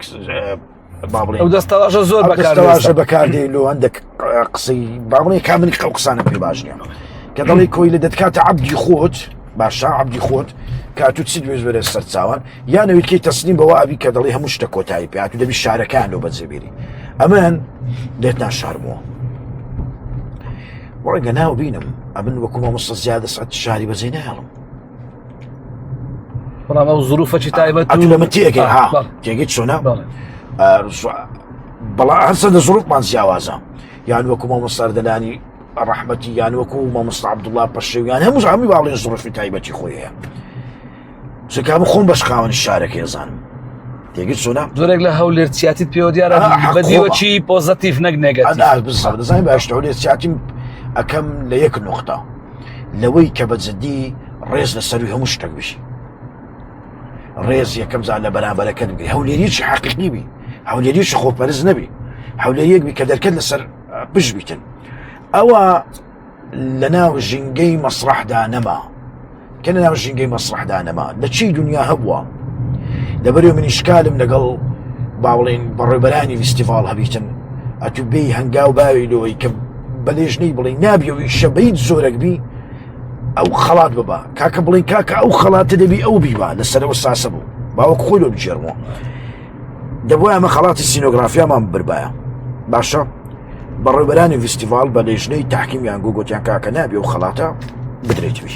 ئەو دەستەواشە زۆر بەکارێشە بەکاردێن و هەندێک قسەی باڵی کامنی ئەو قسانە پێ باش نیە کە دەڵی کۆی لە دەتکاتە عەبدی خۆت باشە عەبدی خۆت کاتو چی دوێژ بەرە سەرچاوان یانەوەی تەسلیم بەوە ئەبی کە دەڵی هەموو شتە کۆتایی پێ هاتوو دەبی شارەکان لەو بەجێبێری ئەمان لێت ناشارمەوە وەڕێگە ناو بینم ئەمن وەکو مامۆستا زیادە سەعەت شاری بەجێ نایڵم بەڵام ئەو زروفەکی تایبەت لەمە تێگەی تێگەیت چۆنە بەڵام هەرچەندە زروفمان جیاوازە یان وەکو مامۆستا دەلانی ڕەحمەتی یان وەکو مامۆستا عەبدوڵڵا پەشێو یان هەموو باڵێن زروفی تایبەتی خۆی هەیە چکام خۆم بەش خاوەنی شارەکە ێزانم تێگەیت چۆنە زۆرێک لە هەولێرچیاتیت پێوە دیارە بەدیوەچی پۆزەتیڤ نەک نێگەتیڤ دەزانین باش هەولێرچیاتیم ئەەکەم لە یەک نقطە لەوەی کە بەجددی ڕێز لە سەروی هەموو شتێک بشی ڕێز یەکەم زان لە بەرامبەرەکەت بگری هەولێریەکی حەقیقی بی هەولێریەکی خۆپەرز نەبی هەولێریەک بی کە دەرکەت لەسەر پشت بیتن ئەوە لە ناو ژینگەی مەسرحدا نەما کە لە ناو ژینگەی مەسرحدا نەما لە چی دنیا هەبووە لەبەرێ من ئیشکالم لەگەڵ باوڵێن بەڕێبەرانی فیستیڤاڵ هەبیتن ئەتو بێی هەنگاو باوی لەوەی کە بەلێژنەی بڵێ نابیەوەی شەبەیت زۆرەک بی ئەو خەڵات ببە کاکە بڵێن کاکە ئەو خەڵاتە دەبی ئەو بیبە لەسەرەوە ساسە بوو باوەک خۆی لۆ بجێڕمەوە دەبووە ئەمە خەڵاتی سینۆگرافیامان بربایە باشە بەڕێبەرانی فیستیڤاڵ بە لێژنەی تاحکیمیان گوتیان کاکە نابی ئەو خەڵاتە بدرێتوی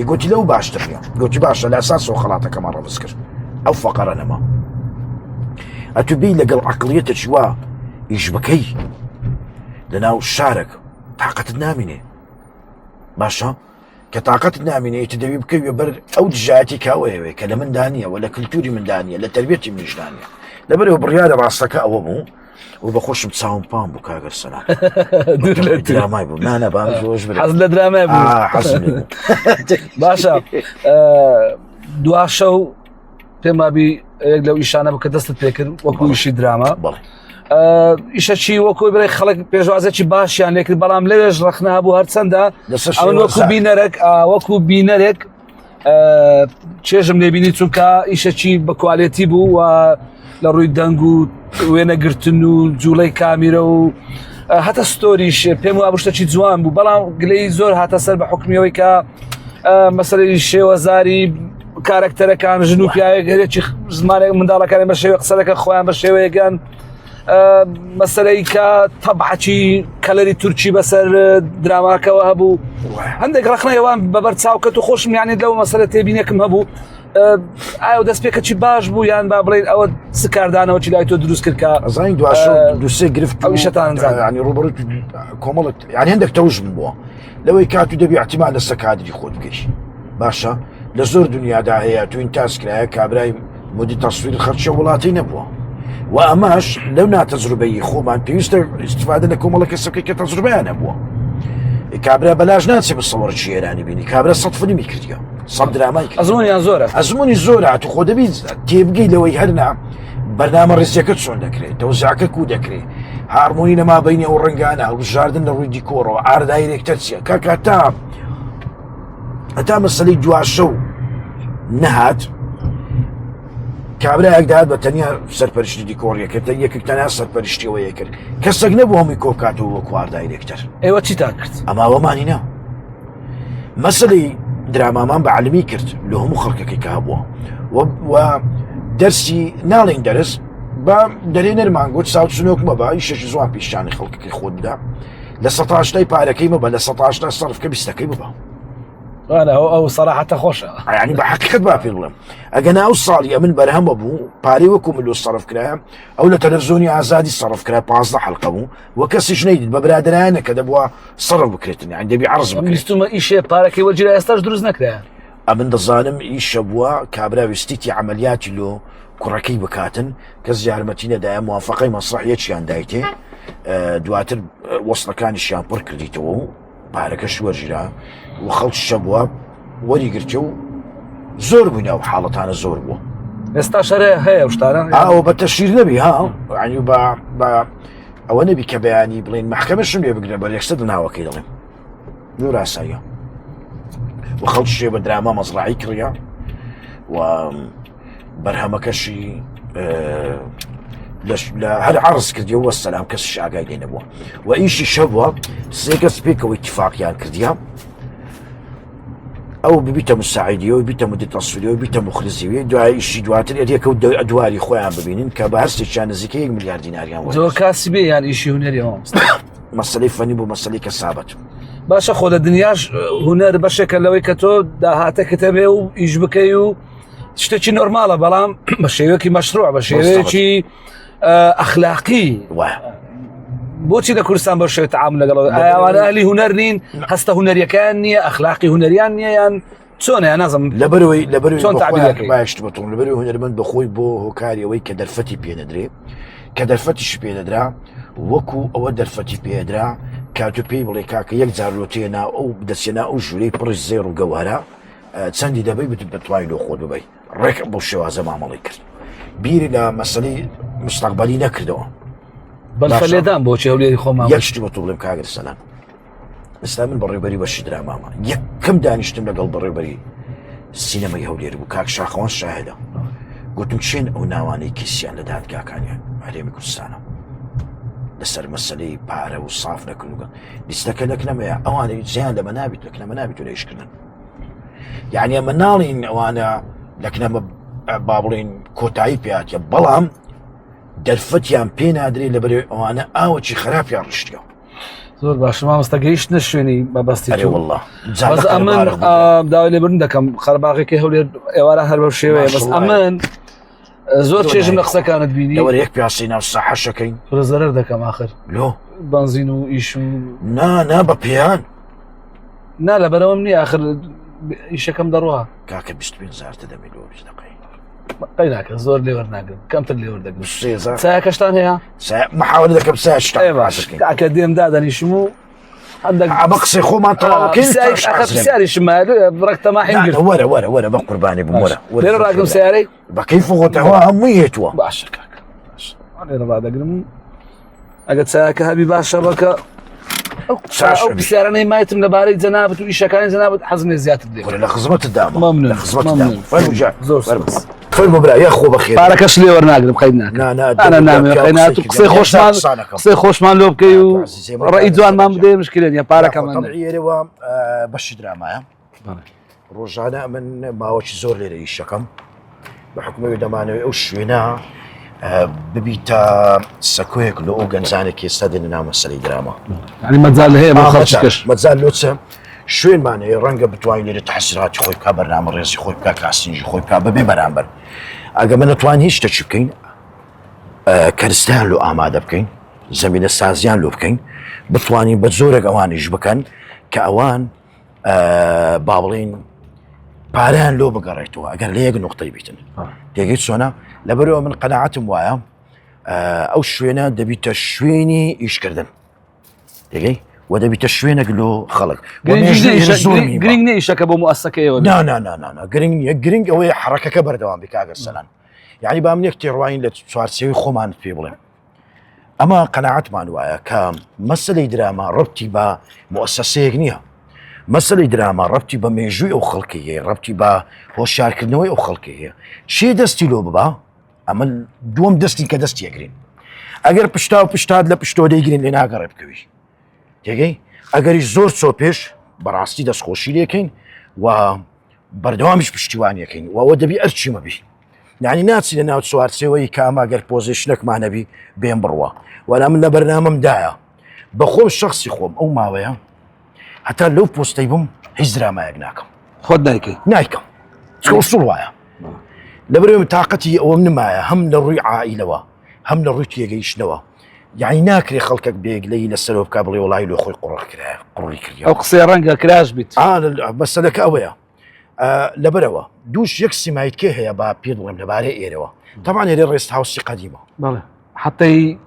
گوتی لەو باشتر نیە گوتی باشە لە ئەساسەوە خەڵاتەکەمان ڕەوز کرد ئەو فەقەرە نەما ئەتو بی لەگەڵ عەقڵیەتێکی وا ئیش بکەی لەناو شارێک تاقەتت نامینێ باشە کە تاقەتت نامینێت دەوی بکەوێ بەر ئەو دژایەتی کاوەیەوێ کە لە مندانیە و لە کللتوری مندانیە لە تربیەتی منیشدانیە لەبەرەوە بڕیارە ڕاستەکە ئەوە بوو و بەخۆشم چاوم پام بوو کاگەر سەنا درامای بوو نانە بام زۆش حەز لە درامای بوو باشە دوا شەو پێم وابی یەک لەو ئیشانە بوو کە دەستت پێکرد وەکو ئیشی دراما ئیشەکی وەکوی بڵێ خەڵک پێشوازێکی باشیان لێکرد بەڵام لەوێژ ڕەخنا بوو هەرچەندە ئەوەن وەکو بینەرێک چێژم لێبینی چونکە ئیشەکی بە کواڵێتی بوو و لە ڕووی دەنگ و وێنەگرتن و جوڵەی کامیرە و هەتە ستۆریش پێم وابوو شتێکی جوان بوو بەڵام گلەی زۆر هاتە سەر بە حکمیەوەی کە مەسەلەی شێوەزاری کارکتەرەکان ژن و پیاوێک هەرێکی زمانێک منداڵەکانی بە شێوەیە قسە دەکەن خۆیان بە شێوەیەکان مەسەلەی کە تەبعەکی کەلەری تورکی بەسەر دراماکەوە هەبوو هەندێک ڕەخنەیەوان بەبەر چاوکەت و خۆشم یانی لەو مەسەلە تێبینێکم هەبوو ئایا دەستپێکەکی باش بوو یان با بڵێن ئەوە سکاردانەوەی لای تۆ دروست کرد کە ئەزانین دوسێ گرفت ئەو شەتان ینی ڕوبەڕووی کۆمەڵک یان هەندێک تەوش بن بووە لەوەی کات و دەبی احتیمال لە سەکادری خۆت بکەیت باشە لە زۆر دنیادا هەیە تو ئینتاز کرایە کابرای مدی تەسویر خەرچە وڵاتی نەبووە و ئەماش لەو ناتەجروبەی خۆمان پێویستە استفادە لە کۆمەڵە کەسەکەی کە تەجروبەیان نەبووە کابرا بەلاژ ناچێ بە سەوەڕکی ئێرانی بینی کابرا سەد فلیمی کردیە سەد درامای کرد ئەزمونیان زۆرە ئەزمموی زۆر هات و خۆ دەبیت تێبگەی لەوەی هەرنا بەرنامە ڕێزیەکەت چۆن دەکرێت تەوزیعەکە کو دەکرێت هارمۆنی نەما بینی ئەو ڕنگانە هەڵبژاردن لە ڕووی دیکۆڕەوە ئاردایرێکتە چییە کاکە هەتا مەسەلەی دواشە و نەهات کابراەک داهات بە تەنیا سەرپەرشتی دیکۆڕیەکە یەکێک تەنیا سەرپەرشتیەوەیە کرد کەسێک نەبوو هەمووی کۆکاتەوە وەکو ئاردایرێکتەر ئێوە چیتان کرد ئەماوەمانی نا مەسەلەی درامامان بە عەلمی کرد لە هەموو خەڵکەکەی کە هەبووە و دەرسی ناڵین دەرس بە دەرێ نەرمان گوت ساوچنۆک مەبە ئیشێکی زوان پیشانی خەڵکەکەی خۆت بدا لە ١٨ پارەکەی مەبە لە ١٨ سەرفکە 20ەکەی ببە ئەو سەراحەتە خۆشە ینی بە حەقیقەت با پێ بڵێم ئەگە ناو ساڵی ئەمن بەرهەمە بوو پارەی وەکو ملۆ سەرف کرایە ئەو لە تەلەڤیزۆنی ئازادی سەرف کرا 15 حەڵقە بوو وە کەسیش نەیدید بە برادرایانە کە دەبووە سەرف بکرێتن یان دەبی عەرز بکرێت ویستومە ئیشێ پارەکەی وەرجێرا ئێستاش دروست نەکرایە ئەمن دەزانم ئیشە بووە کابرا ویستیتی عەمەلیاتی لۆ کوڕەکەی بکاتن کەس یارمەتی نەدایە موافقەی مەسرحیەکیان دایتێ دواتر وەسڵەکانیشیان پڕ کردیتەوە و پارەکەش وەرگیرا و خەڵکیشە بووە وەریگرتە و زۆر بووینە و حاڵەتانە زۆر بووە ئێستا شەرە هەیە شتانە ئەوە بە تەشیر نەبی ها ینی بە ئەوە نەبی کە بەیانی بڵێن مەحکەمەشم لێ بگرێ بە یەکسەد ناوەکەی دەڵێم زۆر ئاساییە و خەڵکیشێ بە دراما مەزرعی کڕیە و بەرهەمەکەشی لە هەر عەرز کردی و وەسەلام کەسیش ئاگای لێ نەبووە و ئیشی شە بووە سێ کەس پێکەوە ئیتیفاقیان کردیە ئەو ببیتە مساعیدیەوە بیتە مدیر تەسویریەوە بیتە مخرزیوی دوای ئیشی دواتر یەکە و ئەدواری خۆیان ببینین کە بە هەرسێکیان نزیکە 1 میلیارد دیناریان وەرە زۆر کاسی بێ یان ئیشی هونەریەوە مەسەلەی فەنی بۆ مەسەلەی کەسابەت باشە خۆ لە دنیاش هونەر بەشێکە لەوەی کە تۆ داهاتەکەتە بێ و ئیش بکەی و شتێکی نۆرمالە بەڵام بە شێوەیەکی مەشروع بە شێوەیەکی ئەخلاقی بۆچی لە کوردستان بە شێوەیە تەعامل لەگەڵەوە ئەوانە ئەهلی هونەر نین هەستە هونەریەکان نییە ئەخلاقی هونەریان نییە یان چۆنە یان نازم لەبەرەوەی چۆن تعبیرەکەی باشت بەتۆن لەبەرەوەی هونەرمەند بەخۆی بۆ هۆکاری ئەوەی کە دەرفەتی پێدەدرێ کە دەرفەتیش پێدەدرا وەکو ئەوە دەرفەتی پێدرا کاتو پێی بڵێ کاکە یەک جارلۆتێنا ئەو دەچێنا ئەو ژوورەی پڕش زێر و گەوهرە چەندی دەبەی بتوانین لۆ خۆت ببەی ڕێک بۆ شێوازە مامەڵی کرد بیری لە مەسەلەی مستەقبەلی نەکردەوە بەلخەلێدان بۆچی هەولێری خۆمان یەکشتی بە تۆ بڵێم کاگر سەلام ئێستا من بەڕێبەری بەشی درامامە یەکەم دانیشتم لەگەڵ بەڕێبەری سینەمای هەولێر بوو کاک شاخەوان شاهدە گوتم چێن ئەو ناوانەی کیسیان لە دادگاکانیان هەرێمی کوردستانە لەسەر مەسەلەی پارە و ساف نەکردوگە لیستەکە لەکنەمەیە ئەوانەی جیان لەمە نابێت لەکنەمە نابێت و لەیشکردن یعنی ئەمە ناڵین ئەوانە لەکنەمە با بڵێن کۆتایی پێاتە بەڵام دەرفەتیان پێ نادرێت لەبەرەوەی ئەوانە ئاوەکی خراپیان ڕشتیەوە زۆر باش مامۆستا گەیشتنە شوێنی بەبەستی والله ئەمن داوای لێبوردن دەکەم خەرباغێکی هەولێر ئێوارە هەر بەو شێوەیە بەس ئەمن زۆر چێژم لە قسەکانت بینی لەوەرە یەک پیاسی ناو ساحەشەکەین زەرەر دەکەم آخر لۆ بنزین و ئیش و نا بە پێیان نا لەبەرەوەم نییە آخر ئیشەکەم دەڕوا کاکە 25,000 دەمێ لۆ دقەی قەی ناکە زۆر لێوەرناگرم کەمتر لێوەردەگرم 3,000 سایەکەشتان هەیە محاولە دەکەم سایە باش کاکە دێم دادەنیشم و ئەمە قسەی خۆمان تەواوکەسیاریشم بڕێک تەماحیم گرت وەرە بە قوربانی بمۆرە لێرە ڕاگرم سیارەی بەکەی فۆتەوە هەمووی هێتووە باشە کاکە لێرە ڕادەگرم ئەگەر چایەکە هەبی باشە بەکە ئەو پرسیارانەی مایتم لەبارەی جەنابەت و ئیشەکانی جەنابەت حەزم لێ زیاتر دێ لە خزمەتت دامە مەمنون لە خزمەتت دامە فەرمووجا زۆر فەرموو برا یا خۆ بەخێر پارەکەش لێوەرناگرم قەید ناکەم نامێ قەینات و قسەی خۆشمان لۆ بکەی و ڕێی جوانمان بدەی مشکلێ نیە پارەکەمان ئێرەوە بەشی درامایە ڕۆژانە من ماوەکی زۆر لێرە ئیشەکەم بە حکومەوەی دەمانەوەی ئەو شوێنە ببیتە سەکۆیەک لە ئەو گەنجانێکی ئێستا دێنە ناو مەسەلەی دراما ینی مەجال هەیە مەجال لۆچە شوێنمانەیە ڕەنگە بتوانین لێرە تحسیراتی خۆی بکە بەرنامە ڕێزی خۆی بکە کاسنجی خۆی بکە بەبێ بەرامبەر ئەگە من نەتوان هیچ شتێکی بکەین کەرستیان لۆ ئامادە بکەین زەمینە سازیان لۆ بکەین بتوانین بە زۆرێک ئەوانیش بکەن کە ئەوان با بڵین پاریان لۆ بگەڕێتەوە ئەگەر لە یەک نقطەی بیتن تێگەیت چۆنە لەبەرەوە من قەناعەتم وایە ئەو شوێنە دەبیتە شوێنی ئیشکردن تێگەی و دەبیتە شوێنێک لۆ خەڵک گرنگ نەیشەکە بۆ موەسسەکەیەوە گرنگ نییە گرنگ ئەوەیە حڕەکەکە بەردەوام بێ کاگەر سەلان یعنی با من یەک تێڕواین لە چوارچێوی خۆمان پێ بڵێن ئەمە قەناعەتمان وایە کە مەسەلەی دراما ڕەبتی بە موەسسەسەیەک نییە مەسەلەی دراما ڕەبتی بە مێژووی ئەو خەڵکی هەیە ڕەبتی بە هۆشیارکردنەوەی ئەو خەڵکی هەیە چێ دەستی لۆ ببا ئەمە دووەم دەستی کە دەستی ئەگرین ئەگەر پشتا و پشتات لە پشتۆ دەیگرین لێ ناگەڕێ بکەوی تێگەی ئەگەریش زۆر چۆ پێش بەڕاستی دەستخۆشی لێکەین و بەردەوامیش پشتیوانیەکەین وەوە دەبی ئەرچی مەبی یعنی ناچی لە ناو چوارچێوەی کامە گەر پۆزیشنێکمانەبی بێن بڕوە وەلا من لە بەرنامەمدایە بە خۆم شخصی خۆم ئەو ماوەیە هەتا لەو پۆستەی بووم هیچ درامایەک ناکەم خۆت نایکەی نایکەم چۆسڵ وایە لەبەرێ تااقەتی ئەوەم نمایە هەم لە ڕووی عائیلەوە هەم لە ڕووی تێگەیشتنەوە یعنی ناکرێ خەڵکێک بێگلەی لەسەرەوە بکە بڵێ وڵای لۆ خۆی قوڕی کردی ئەو قسەی ڕەنگە کراش بیت مەسەلەکە ئەوەیە لەبەرەوە دووش یەک سیمایتکێ هەیە با پێ بڵێم لەبارەی ئێرەوە تەمان ئێرە ڕێست هاوسی قەدیمە حتەی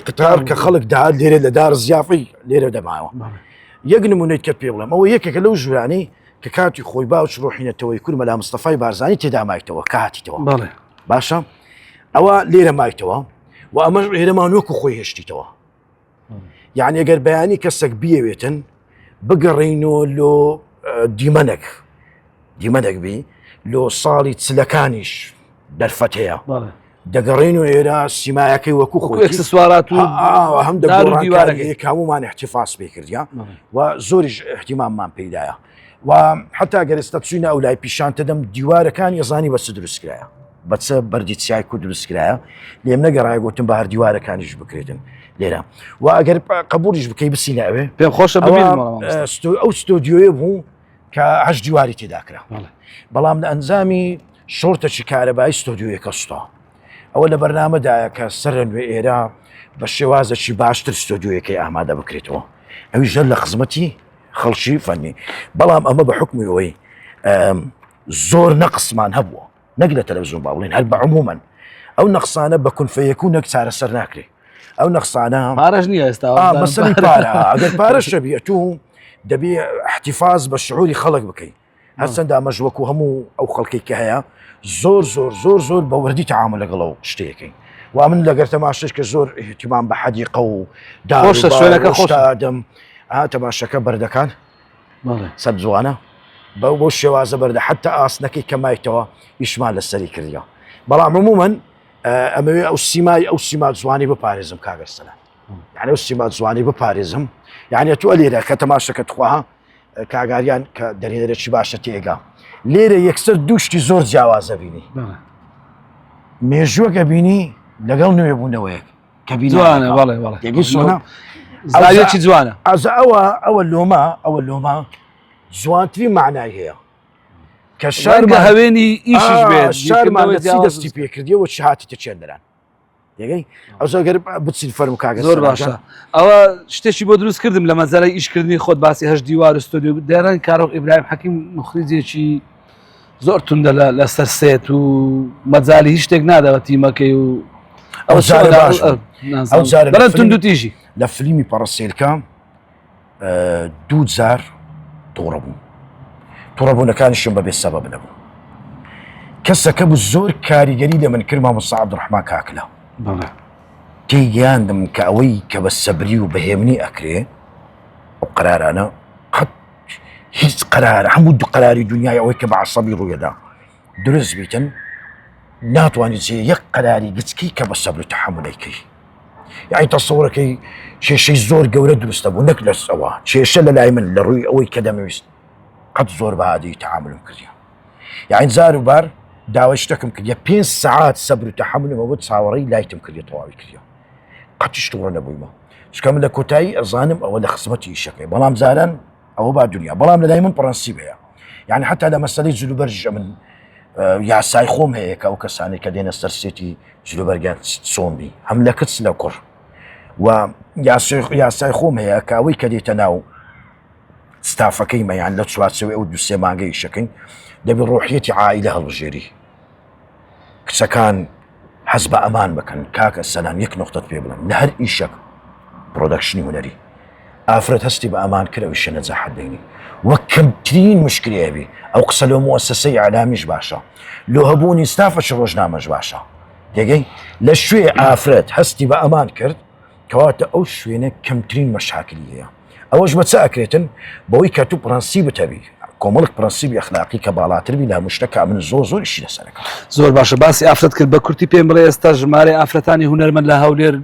قتار کە خەڵک دا لێرە لە دار زیافی لێرە دەماوە یەک نمونەیت کە پێ بڵێم ئەوە یەکێکە لەو ژورانەی کە کاتی خۆی باوچ ڕۆحینەتەوەی کورمە لا مستەفای بارزانانی تێدا مایتەوە کاتیتەوە باشە ئەوە لێرە مایتەوە و ئەمەش ئێرەمان وەکو خۆی هێشتیتەوە یعنی ئەگەر بەیانی کەسێک بیەوێتن بگەڕێینەوە لۆ دیمەنێک بی لۆ ساڵی چلەکانیش دەرفەت هەیە دەگەڕێن و ئێرە سیمایەکەی وەکو خۆی سوارات و هەم دەگۆڕانکاری هەمومان احتیفاس پێ کردیا و زۆریش احتیماممان پێدایە و حتا گەرستا چوینە ئەو لای پیشان تەدەم دیوارەکان یەزانی بەچ دروستکرایە بەچە بەردی چای کو دروستکرایە لێم نەگەڕایە گوتم بە هەر دیوارەکانیش بکرێتن لێرە و ئەگەر قبولیش بکەی بسینەوێ پێم خۆشە ئەو ستۆدیۆیە بوو کە هەش دیواری تێداکرا بەڵام لە ئەنجامی شۆرتەچی کارەبایی ستۆدیۆیەکە سوتا ئەوە لە بەرنامەدایە کە سەرە نوێ ئێرە بە شێوازەکی باشتر ستۆدیۆیەکەی ئامادە بکرێتەوە ئەوی ژەر لە خزمەتی خەڵکی فەنی بەڵام ئەمە بە حکمی ئەوەی زۆر نەقسمان هەبووە نەک لە تەلەڤیزیۆن با بڵێن هەر بە عمومەن ئەو نەقسانە بە کونفەیەکوونێک چارەسەر ناکرێت ئەو نەقسانە پارەش نییە ئێستا مەسەڵەن پارە ئەگەر پارە شەبیەت و دەبێ احتیفاز بە شعوری خەڵک بکەین هەرچەندە ئەمەش وەکو هەموو ئەو خەڵکی کە هەیە زۆر بە وەردی تەعامل لەگەڵ ئەو شتەیەکەین و من لەگەر تەماشەش کە زۆر احتیمام بە حەدیقە و شوێنەکە خۆشدەم تەماشەکە بەردەکان سەد جوانە بۆ شێوازە بەردە حتا ئاسنەکەی کەمایتەوە ئیشمان لەسەری کردیا بەڵام عمومەن ئەمەوێ ئەو سیما جوانی بپارێزم کاگەرسەلە یعنی ئەو سیما جوانی بپارێزم یعنی تو لێرە کە تەماشەکە توخوا کاگاریان کە دەرێرەی باشە تێگا لێرە یەکسەر دووشتی زۆر جیاوازە بینی مێژووەکە بینی لەگەڵ نوێبوونەوەیەک کە زاویەکی جوانە ئەوە لۆما جوانترین معنای هەیە کە شارگە هەوێنی ئیشش بێت شارمانەتی دەستی پێکردیەوە چ هاتیتە چێندەران دەگەی ئەو زۆگەر بچین فەرم کاگە زۆر باشە ئەوە شتێکی بۆ دروست کردم لە مەزارەی ئیشکردنی خۆت باسی هەش دیوار ستۆدیۆ دەرەن کارۆک ئیبراهیم حەکیم مخریجێکی زۆر توندە لە سەر سێت و مەجای هیچ شتێک نادەوە تیمەکەی و ئەو تونند و تیژی لە فلیمی پەڕەسێلکە 2000 تووڕەبوونەکانیشم بەبێ سەبەب نەبوو کەسەکە بوو زۆر کاریگەری لە من کرد مامۆستا عەبدوڕەحمان کاکلە تێگەیاندم کە ئەوەی کە بە سەبری و بەهێمنی ئەکرێ ئەو قەرارانە قەت هیچ قەرارە هەموو دوو قەراری دنیای ئەوەی کە بە عەسەبی ڕوویەدا دروست بیتن ناتوانیت یەک قەراری گچکی کە بە سەبر و تەحەموڵەکەی یعنی تەسەوڕەکەی کێشەی زۆر گەورە دروستە بوو نەک لەس ئەوە کێشە لە لای من لە ڕووی ئەوەی کە دەمەویست قەت زۆر بەعادی تەعاملم کردی یعنی زار و بار داوای شتەکەم کردیە 5 ساعات سەبر و تەحەملمەوە بۆ چاوەڕێی لایتم کردی تەواوی کردی قەتیش تووڕە نەبوویمە چکە من لە کۆتایی ئەزانم ئەوە لە خزمەتی ئیشەکەی بەڵام زاران ئەوە با دنیا بەڵام لەلای من پرەنسیب هەیە یعنی حتا لە مەسەلەی جلوبەرژ من یاسای خۆم هەیە کە ئەو کەسانی کە دێنە سەرسێتی جلوبەرگیان چۆنبی هەم لە کچ لە کوڕ و یاسای خۆم هەیە کە ئەوەی کە دێتە ناو ستافەکەی مەیان لە چوارچەوەی ئەو دوسێ مانگەی شەکەین دەبێت ڕۆحیەتی عائیلە هەڵبژێری کچەکان حەز بە ئەمان بکەن کاکە سەلام یەک نقطەت پێ بڵێم لە هەر ئیشەک پرۆدەکشنی هونەری ئافرەت هەستی بە ئەمان کردەوەی شە نەجاحەت دەینی وەک کەمترین مشکلی هەبی ئەو قسە لە مؤسسەی ئەعلامیش باشە لۆ هەبوونی ستافەش ڕۆژنامەش باشە دەگەی لە شوێ ئافرەت هەستی بە ئەمان کرد کەواتە ئەو شوێنە کەمترین مەشاکلی هەیە ئەوەش بە چ ئەکرێتن بەوەی کە تو پرەنسیبت هەبی کۆمەڵک پرەنسیبی ئەخلاقی کە باڵاتربی لە مشتەکە من زۆر ئیشی لەسەرەکە زۆر باشە باسی ئافرەت کرد بە کورتی پێم بڵێ ئێستا ژمارە ئافرەتانی هونەرمەند لە هەولێر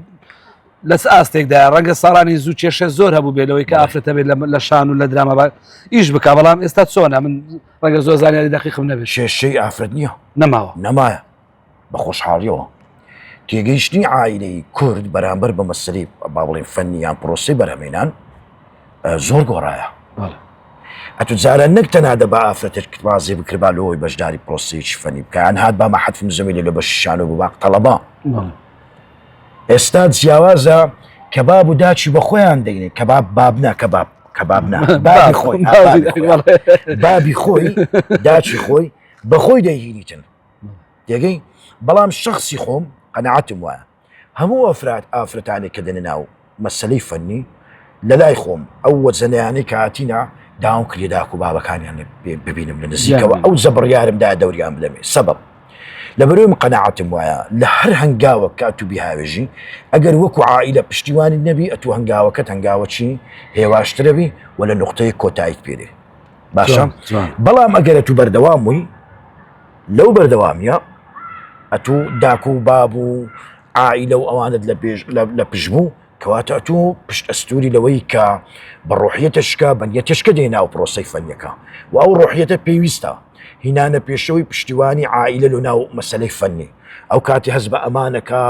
لەس ئاستێکدا ڕەنگە ساڵانی زوو کێشە زۆر هەبوو بێتەوەی کە ئافرەتە بێت لە شان و لە درامە ئیش بک بەڵام ئێستا چۆنە من ڕەنگە زۆر زانیاری دەقیقم نەبێت کێشەی ئافرەت نییە نەمایە بە خۆشحاڵیەوە تێگەیشتنی عائیلەی کورد بەرامبەر بە مەسەلەی با بڵێن فەنی یان پرۆسەی بەرهەمێنان زۆر گۆڕایە ئەتو جارە نەک تەنها دەبا ئافرەتێک وازێ بکربا لەوەی بەشداری پرۆسەیەکی فەنی بکەیان هات با مەحەتفم زەمینی لە بەشیشان و بباق تەڵەبا ئێستا جیاوازە کەباب و داچی بە خۆیان دەینێت کەباب بابنا کەبابنا بابی خۆی بابی خۆی داچی خۆی بەخۆی دەیهینیتن دەگەی بەڵام شخصی خۆم قەنەعەتم وایە هەموو ئافرەتانی کە دەنە ناو مەسەلەی فەنی لە لای خۆم ئەو وەزەنەیانەی کە هاتینە داوام کردی داک و بابەکانیان ببینم لە نزیکەوە ئەو زەبڕیارمدا دەوریان بدەمێ سەبەب لەبەرەوەی من قەنەعەتم وایە لە هەر هەنگاوە کە ئەتو بیهاوێژی ئەگەر وەکو عائیلە پشتیوانی نەبی ئەتو هەنگاوەکەت هەنگاوەچی هێواشترەبی و لە نقطەیە کۆتاییت پێدێ باشە بەڵام ئەگەر ئەتو بەردەوام بووی لەو بەردەوامیە ئەتو داک و باب و عائیلە و ئەوانت لە پشبوو کەواتە ئەتو پشت ئەستوری لەوەی کە بە ڕۆحیەتەشکە بەنیەتشکە دێ ناو پرۆسەی فەنیەکە و ئەو ڕۆحیەتە پێویستە هینانە پێشەوەی پشتیوانی عائیلە لە ناو مەسەلەی فەنی ئەو کاتی هەز بە ئەمانەکە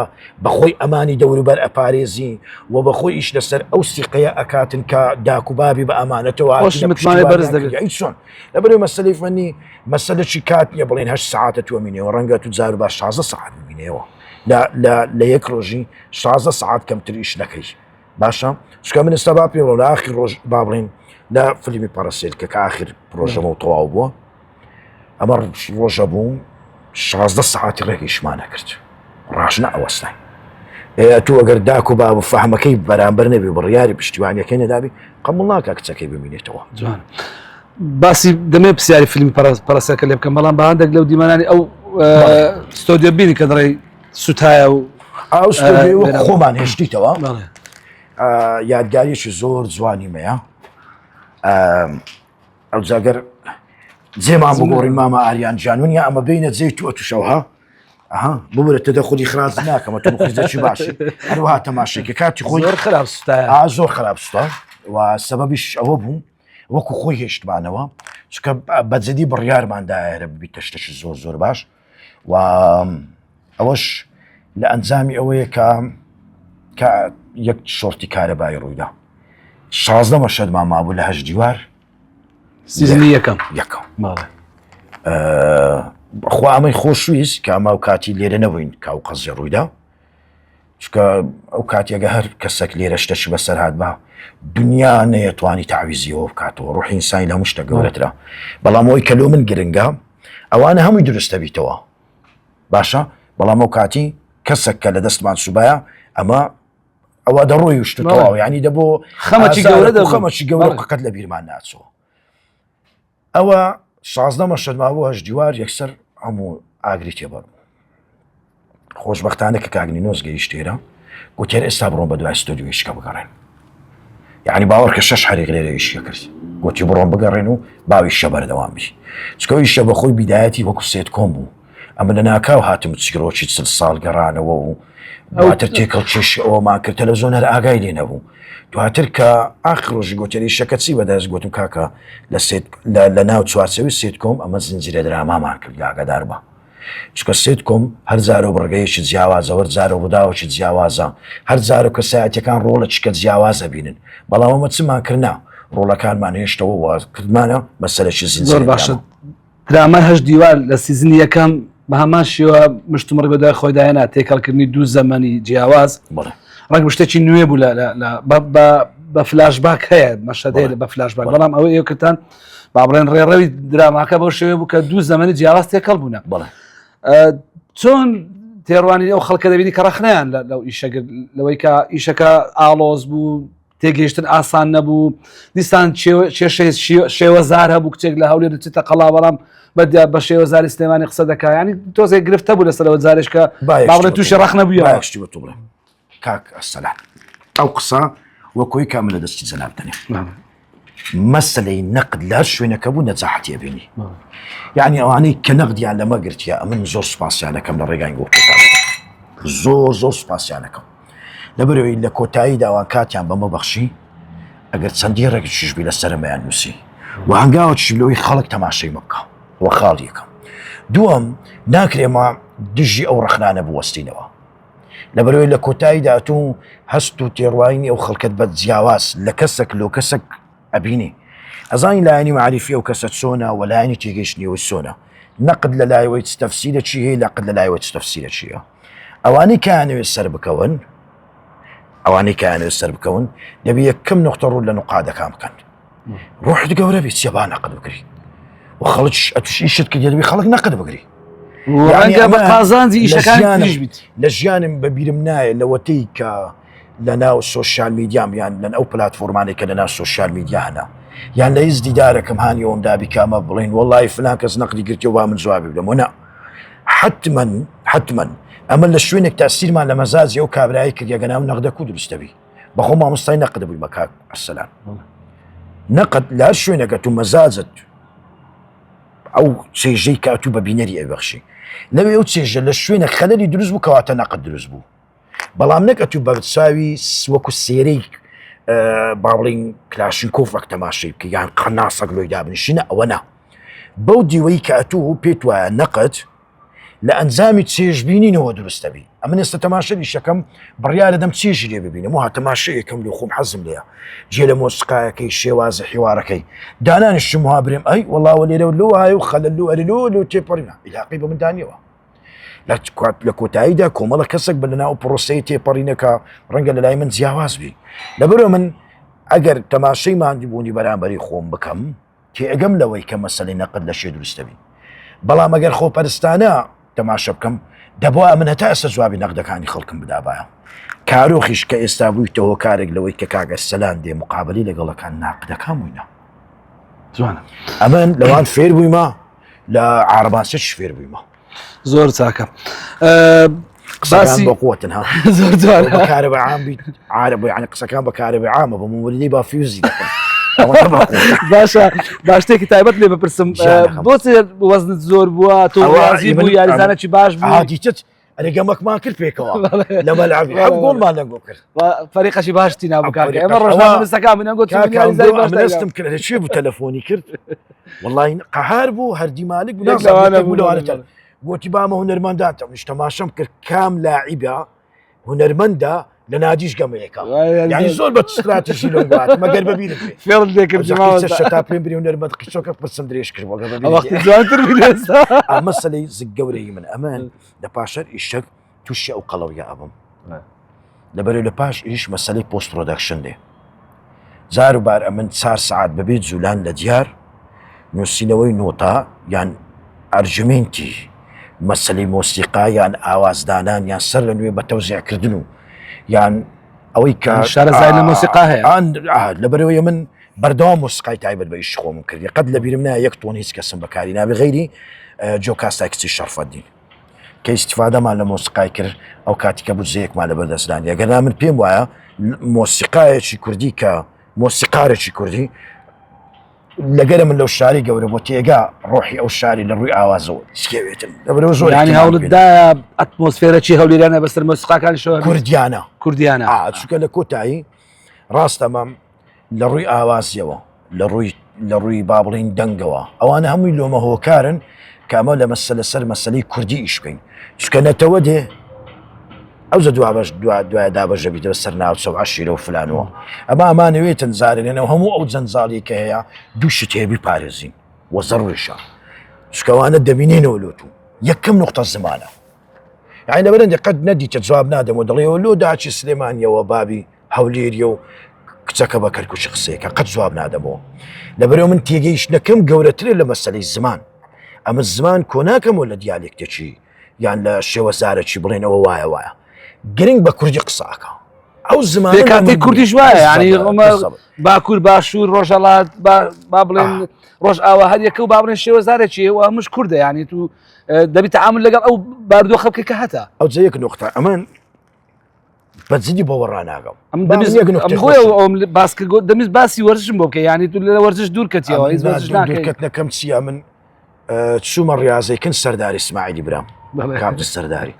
بەخۆی ئەمانی دەوروبەر ئەپارێزی و بەخۆی ئیش لەسەر ئەو سیقەیە ئەکاتن کە داک و بابی بە ئەمانەتەوە بەرز دەبێت چۆن لەبەرەوەی مەسەلەی فەنی مەسەلەی کات نیە بڵێن 8 ساعتە تومینەوە ڕەنگە تو جار باش 16 ساعت ببینەوە لە یەک ڕۆژی 16 ساعت کەمتر ئیش نەکەی باشە چکە من ئێستا با پێوە لە ئاخر ڕۆژ با بڵێن لە فیلمی پەرەسێت کە ئاخر پرۆژەمە و تەواو بووە ئەمە ڕۆژە بووم 16 ساعتی ڕێگەیشمانە کرد ڕاشنە ئەوەستای تو ئەگەر داک و با فەهمەکەی بەرامبەر نەبێ بڕیاری پشتیوانیەکەی نەدابی قەبوڵ ناکە کچەکەی ببینێتەوە جوان باسی دەمێ پرسیاری فیلمی پەرەسەکە لێ بکەم بەڵام بە هەندێک لەو دیمانانی ئەو ستۆدیۆ بینی کە دەڕێی سوتایە و ئەو خۆمان هێشتیتەوە یادگاریشی زۆر جوانی مەیە ئەو جاگەر جێمان بگۆڕین مامە ئاریان جانونیە ئەمە بینە جێی تو ئەتوشەوها ببرە تەدەخلی خراج ناکەمە تو خزەکی باشی هەروەها تەماشێکە کاتی خۆی زۆر خراپ سوتایە زۆر خراپ سوتە و سەبەبیش ئەوە بوو وەکو خۆی هێشتمانەوە چکە بەجددی بڕیارماندایە ببیتە شتێکی زۆر باش و ئەوەش لە ئەنجامی ئەوەیە کە یەک شۆرتی کارەبای ڕوویدا 16 مەشەدمان مابوو لە 8 دیوار سیزنی یەکەم خوا ئەمەی خۆشویست کە ئەمە و کاتی لێرە نەبووین کاو قەزیە ڕوویدا چکە ئەو کاتێگە هەر کەسێک لێرە شتەشی بەسەر هات بە دنیا نەیەتوانی تعویزیەوە بکاتەوە ڕوحی ئینسانی لە هەموو شتە گەورەترە بەڵام ئەوەی کە لۆ من گرنگە ئەوانە هەمووی دروستە بیتەوە باشە بەڵام ئەو کاتی کەسێک کە لە دەستمان سوبایە ئەمە ئەوە دەڕۆی وشتەوە یعنی دەبۆ خەمەکی گەورە قەت لە بیرمان ناچەوە ئەوە 16 مەشەد مابوو 8 دیوار یەکسەر هەموو ئاگری تێبەر خۆشبەختانە کە کاگنینۆز گەیشت تێرە گوتێر ئێستا بڕۆن بە دوای ستۆدیۆ ئیشکە بگەڕێن یعنی باوەڕکە 6 حەریق لێرە ئیشکە کرد گوتی بڕۆن بگەڕێن و باوی شە بەردەوام بی چکە ئیشە بەخۆی بیدایەتی وەکو سێت کۆم بوو ئەمە لە ناکاو هاتم چگرۆکی 40 ساڵ گەڕانەوە و دواتر تێکەڵ چێشی ئەوەمان کرد تەلەڤیزۆن هەر ئاگای لێ نەبوو دواتر کە ئاخر ڕۆژی گوتێری شەکە چی بەدەست گوتم کاکە لە ناو چوارچەوی سێت کۆم ئەمە زنجیرە درامامان کرد ئاگادار بە چکە سێت کۆم هەر زارە بڕگەیەکی جیاوازە وەر زارە بوداوەکی جیاوازە هەر زارە کەسایەتەکان ڕۆڵە چکە جیاوازە بینن بەڵام ئەمە چمان کردنا ڕۆڵەکانمان هێشتەوە کردمانە مەسەلەی زۆر باشە دراما هەشت دیوار لە سیزنی یەکەم بە هەمان شێوە مشتومڕ بەدای خۆی داهێنا تێکەڵکردنی دوو زەمەنی جیاواز ڕەنگ شتێکی نوێ بوو بە فلاشباک هەیە مەشهد هەیە بە فلاشباک بەڵام ئەوە ئێوەکردان با بڵێن ڕێڕەوی دراماکە بەو شێوێ بوو کە دوو زەمەنی جیاواز تێکەڵ بوونە چۆن تێڕوانی ئەو خەڵکە دەبینی کە ڕەخنیان لەو ئیشەگر لەوەی کە ئیشەکە ئاڵۆز بوو تێگەیشتن ئاسان نەبوو دیستان شێوەزار هەبوو کچێک لە هەولێر دەچێتە قەڵا بەڵام بە شێوەزاری سلێمانی قسە دەکا ینی تۆزێک گرفتە بوو لەسەرەوە جارێک کە باڵێ تووشی ڕەخ نەبووە شتی بە تۆ بڵێ کاک ئەسەلام ئەو قسە وەکۆی کامل لە دەستی جەنابتەنێ مەسەلەی نەقد لە هەر شوێنەکە بوو نەجاحەتی بینی یعنی ئەوانەی کە نەقدیان لەمە گرتیە ئەمن زۆر سوپاسیانەکەم لە ڕێگای گۆکتان زۆر سوپاسیانەکەم لەبەرەوەی لە کۆتایی داوان کاتیان بەمە بەخشی ئەگەر چەندی ڕێکی چشبی لە سەرمەیان نووسی و هەنگاوە چلەوەی خەڵک تەماشەی مەبکە وە خاڵ یەکەم دووەم ناکرێمە دژی ئەو ڕەخنانە بوەستینەوە لەبەرەوەی لە کۆتایی داهاتوو هەست و تێڕوانی ئەو خەڵکت بە جیاواز لە کەسێک لۆ کەسێک ئەبینی ئەزانی لایەنی معریفی ئەو کەسە چۆنە و لایەنی تێگەیشتنیەوەی چۆنە نەقد لە لایەوەی تەفسیرە چی هەیە لەقد لە لایەوەی تەفسیرە چییە ئەوانەی کەیانەوێت سەر بکەون ئەوانەی کەیانەوێت سەر بکەون دەبێت یەکەم نقطە ڕوو لە نقادەکان بکەن ڕۆحت گەورە بیت چێ با نەقد بکری و خەڵک ئەتوشیشت کە دەبێت خەڵک نەقد بگری بە قازانجی ئیشەکان لە ژیانم بەبیرم نایە لەوەتەی کە لە ناو سۆشیال میدیام یان لەن ئەو پلاتفۆرمانێک کە لە ناو سۆشیال میدیا هەنا یان لە هیچ دیدارەکەم هانیەوەم دابی کامە بڵین وەڵی فلان کەس نەقدی گرتیەوە با من جوابی بدەم وەنا حتمەن ئەمە لە شوێنێک تاسیرمان لە مەزازی ئەو کابرایی کردیە گەناو نەقدەکو دروستەبی بەخۆ مامۆستای نەقد بووی بە کاک ئەسەلام نەقد لە هەر شوێنەکە تو مەزازت ئەو چێژەی کاتوو بە بینەری ئەوبەخشی لەوێ ئەو چێژە لە شوێنە خەلەری دروست بوو کەواتە نەقد دروست بوو بەڵام نەکەتوو بە چاوی وەکو سێرەی با بڵین کلاشینکۆڤ تەماشای بکە یان قەناسەک لۆی دابنیشینە ئەوە نا بەو دیوەی کە ئەتوو پێت وایە نەقد لە ئەنجامی چێژبینینەوە دروستەبی ئەمن ئێستا تەماشای شەکەم بڕیارە دەم چێژی لێ ببینم و هاتەماشەیەکەم لە خۆم حەزم لێە جێ لە مۆسیقایەکەی شێوازە حیوارەکەی دانانیشتم وها برێم ئەی وەڵاوە لێرە لۆ وایە و خەلە لۆ ئەرلۆ لۆ تێپەڕینە ئیلاقی بە من دانیەوە لە کۆتاییدا کۆمەڵە کەسێک بە لەناو پرۆسەی تێپەڕینەکە ڕەنگە لە لای من جیاواز بی لەبەرەوە من ئەگەر تەماشەی ماندیبوونی بەرامبەری خۆم بکەم تێئەگەم لەوەی کە مەسەلەی نەقد لە شێ دروستەبی بەڵام ئەگەر خۆپەرستانە تەماشە بکەم دەبووە من هەتا ئێستا جوابی نەقدەکانی خەڵکم بدابایە کارۆخیش کە ئێستا بوویتەوە کارێک لەوەی کە کاگە سەلان دێ مقابلی لەگەڵەکان ناقدەکان بووینە جوانە ئەمن لەوان فێر بوویمە لە عارەبانسێکش فێر بوویمە زۆر چاکە قسەکان بە قووەتن ها زۆر جوانە بەکارە بە عام بیت عارەب یعنی قسەکان بەکارە بە عامە بە موردی با فیوزی دەکەن باشە باشتێکی تایبەت لێ بپرسم بۆچێ وەزنت زۆر بووە تۆ وازی بوو یاریزانەکی باش بوو دیتت ئەرێگەمەکمان کرد پێکەوە لە مەلعب گۆڵمان لەگۆ کرد فەریقەشی باشتی نابوو کاکە ئێمە ڕۆژنامەنووسەکان منیان گوت ئەستم کرد لە چێ بوو تەلەفۆنی کرد وەڵی قەهار بوو هەردی مالک بوو گوتی بامە هونەرمەنداتەم تەماشەم کرد کام لاعیبە هونەرمەندە لە نادیش گەمەیەەکە یعنی زۆر بە استراتیژی لەم بات مەگەر ببینم فێڵ لێکرد شتا پێم بری هونەرمەند قیچۆکە پرسم درێژ کرد مەسەلەی زگ گەورەی من ئەمن لە پاشەر ئیشەک تووشی ئەو قەڵەویە ئەبم لەبەرەوەی لە پاش ئیش مەسەلەی پۆست پرۆدەکشن دێ جار و بار ئەمن 4 سعات ببێت جوولان لە دیار نووسینەوەی نۆتا یان ئەرجمنتی مەسەلەی مۆسیقا یان ئاوازدانان یان سەر لە نوێ بە تەوزیعکردن و یان ئەوەی کە شارەزای لە مۆسیقا هەیە لەبەرەوەی من بەردەوام مۆسیقای تایبەت بە ئیش خۆم کردی قەت لە بیرم نایە 1 تۆن هیچ کەسم بەکاری نابێ غەیری جۆکاستا کچی شەرفەدین کە ئیستیفادەمان لە مۆسیقای کرد ئەو کاتیکە بوو زەیەکمان لە بەردەستدانی ئەگەر من پێم وایە مۆسیقایەکی کوردی کە مۆسیقارێکی کوردی لەگەرە من لەو شاری گەورە بۆ تێگا ڕۆحی ئەو شاری لە ڕووی ئاوازەوە سکێوێتن لەبەرەوە زۆر ینی هەوڵتدا ئەتمۆسفێرەی هەولێرانە بەسەر مۆسیقاکانیشەوە کوردیانە چونکە لە کۆتایی ڕاستەمام لە ڕووی ئاوازیەوە لە ڕووی با بڵین دەنگەوە ئەوانە هەمووی لۆمە هۆکارن کامە لە مەسەلە سەر مەسەلەی کوردی ئیش بکەین چکە نەتەوە دێ ئەو زە دوای دابەژە بیتە سەر ناو چەوعشیرە و فلانەوە ئەمە ئەمانەوێتن زارێنەوە هەموو ئەو جەنجاڵی کە هەیە دوو شتێبی پارێزین وەزەڕێشە شکەوانە دەبینێنەوە لۆتو یەکەم نقطە زمانە یعنی لەبەرەندی قەت نەدیتە جواب نادەمەوە دەڵێەوە لۆ داچی سلێمانیەوە بابی هەولێریە و کچەکە بە کەرکوچی قسەیەکە قەت جواب نادەمەوە لەبەرەوە من تێگەیشتنەکەم گەورەترە لە مەسەلەی زمان ئەمە زمان کۆناکەمەوە لە دیالێکتێکی یان لە شێوە زارەکی بڵێنەوە وایە گرنگ بە کوردی قساکە ئەو زمان کاتی کوردیش وایە ینی باکوور باشوور ڕۆژەڵات با بڵێن ڕۆژ ئاوا هەر یەکە و با بڵێن شێوە زارێکی و هەمووش کووردە ینی تو دەبی تەعامل لەگەڵ ئەو باردووە خەڵکی کە هەتا ئەو جەیەک نقطە ئەمان بەجددی بۆوە ڕناگەم باسکە دەمیست باسی وەرزشم بۆ بکە ینی تو لە وەرزش دوور کەتیەوە هیچ وەرزش دوورکەتنەکەم چییە من چوومە ڕاضەیکن سەرداری اسماعیلی برام کابرا سەرداری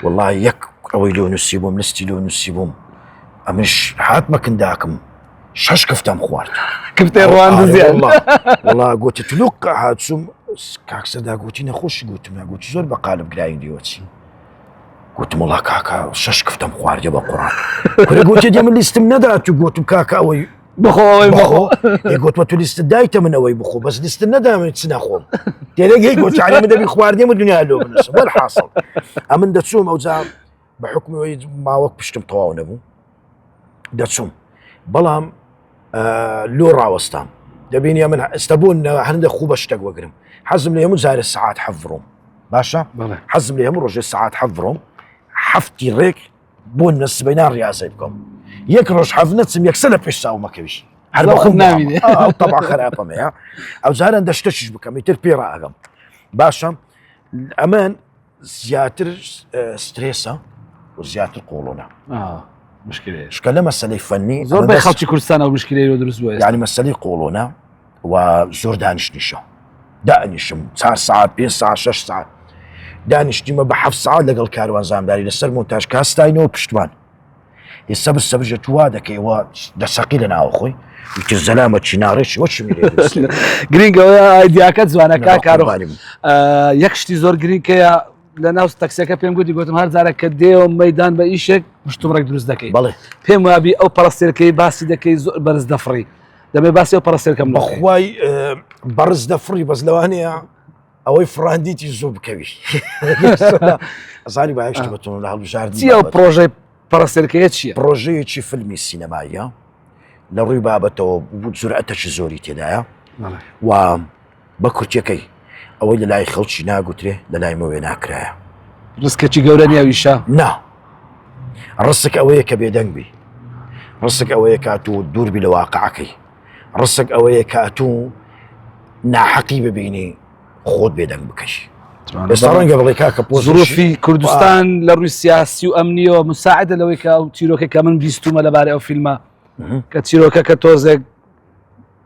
والله یەک ئەوەی لۆ نووسی بووم لستی لۆ نووسی بووم ئەمش هاتمە کنداکم شەش کفتم خوارد کفتێ ڕوان زیاد والله گوتی تلوق هاتچووم کاکسەدا گوتی نەخۆشی گوتم گوتی زۆر بە قالب گرایی دیوەچی گوتم وڵا کاکە شەش کفتم خواردە بە قوڕان کورە گوتی دێ من لیستم نەدا تو گوتم کاکە ئەوەی بخۆەوەی بخۆ گوتمە تو لیست دایتە من ئەوەی بخۆ بەس لیست نەدامێت چ نەخۆم تێرەگەی گوتیانی من دەبی خواردێ من دنیا لۆ بنووسم وەرحاصڵ ئەمن دەچووم ئەوجا بە حکمەوەی ماوەک پشتم تەواو نەبوو دەچووم بەڵام لۆ ڕاوەستام دەبینی من ئێستابوون هەندە خوو بە شتێک وەگرم حەزم لە هەموو جارێ سەعات حەڤڕۆم باشە حەزم لە هەموو ڕۆژێ سەعات حەڤڕۆم هەفتی ڕێک بۆ نەسبەیان ڕاضی بکەم یەک ڕۆژ حەڤ نەچم یەکسە لە پێش ساومەکەویش هەر بە خۆم نامینێ ئەو تەبا خراپەمەیە ئەو جاران دە شتەشیش بکەم ئیتر پێ ڕائەگەم باشە ئەمان زیاتر سترێسە و زیاتر قوڵۆنە شکە لە مەسەلەی فەنی زۆر بە خەڵکی کوردستان ئەو مشکلەی دروست بووە یعنی مەسەلەی قوڵۆنە و زۆر دانیشتنیشە دانیشم 4 ساعت 5 ساعت 6 ساعت دانیشتیمە بە 7 ساعت لەگەڵ کاروان زامداری لەسەر مۆنتاژ کاستاینەوە پشتوان ئێستا سەبژە توا دەکەیەوە دەسەقی لە ناوە خۆی وتر زەلامە چیناڕێکی وەچ گرنگەوە ئایدیاکە جوانەکە کارۆخانیم یەک شتی زۆر گرنگکەیە لە ناو تەکسیەکە پێم گوتی گوتم هەر جارە کە دێەوە مەدان بە ئیشێک مشتومڕێک دروست دەکەی بەڵێ پێم وابی ئەو پەرستێرەکەی باسی دەکەی زۆر بەرز دەفڕی دەبێ باسی ئەو پەرستێرکەم بەخوای بەرز دەفڕی بەس لەوانەیە ئەوەی فڕاندیتی زۆر بکەوی ئەزانی باهشت بەتون لە هەڵبژاردی چی ئەو پرۆژەی پەرستێرکەیە چییە؟ پرۆژەیەکی فیلمی سینەماییە لە ڕووی بابەتەوە جورئەتەشی زۆری تێدایە و بە کورتەکەی ئەوەی لە لای خەڵکی ناگوترێ لە لای مەوێ ناکرایە ڕستکەی گەورە نیاویشە نا ڕستک ئەوەیە کە بێدەنگ بی ڕستک ئەوەیە کاتوو دووربی لە واقعەکەی ڕستک ئەوەیە کاتوو ناحەقی ببینی خۆت بێدەنگ بکەش ئێستا ڕەنگە بڵێ کاکە زۆرفی کوردستان لە ڕووی سیاسی و ئەمنیەوە مساعدە لەوەی کە ئەو تیرۆکە کە من بیستومە لەبارەی ئەو فیلمە کە تیرۆکە کە تۆزێک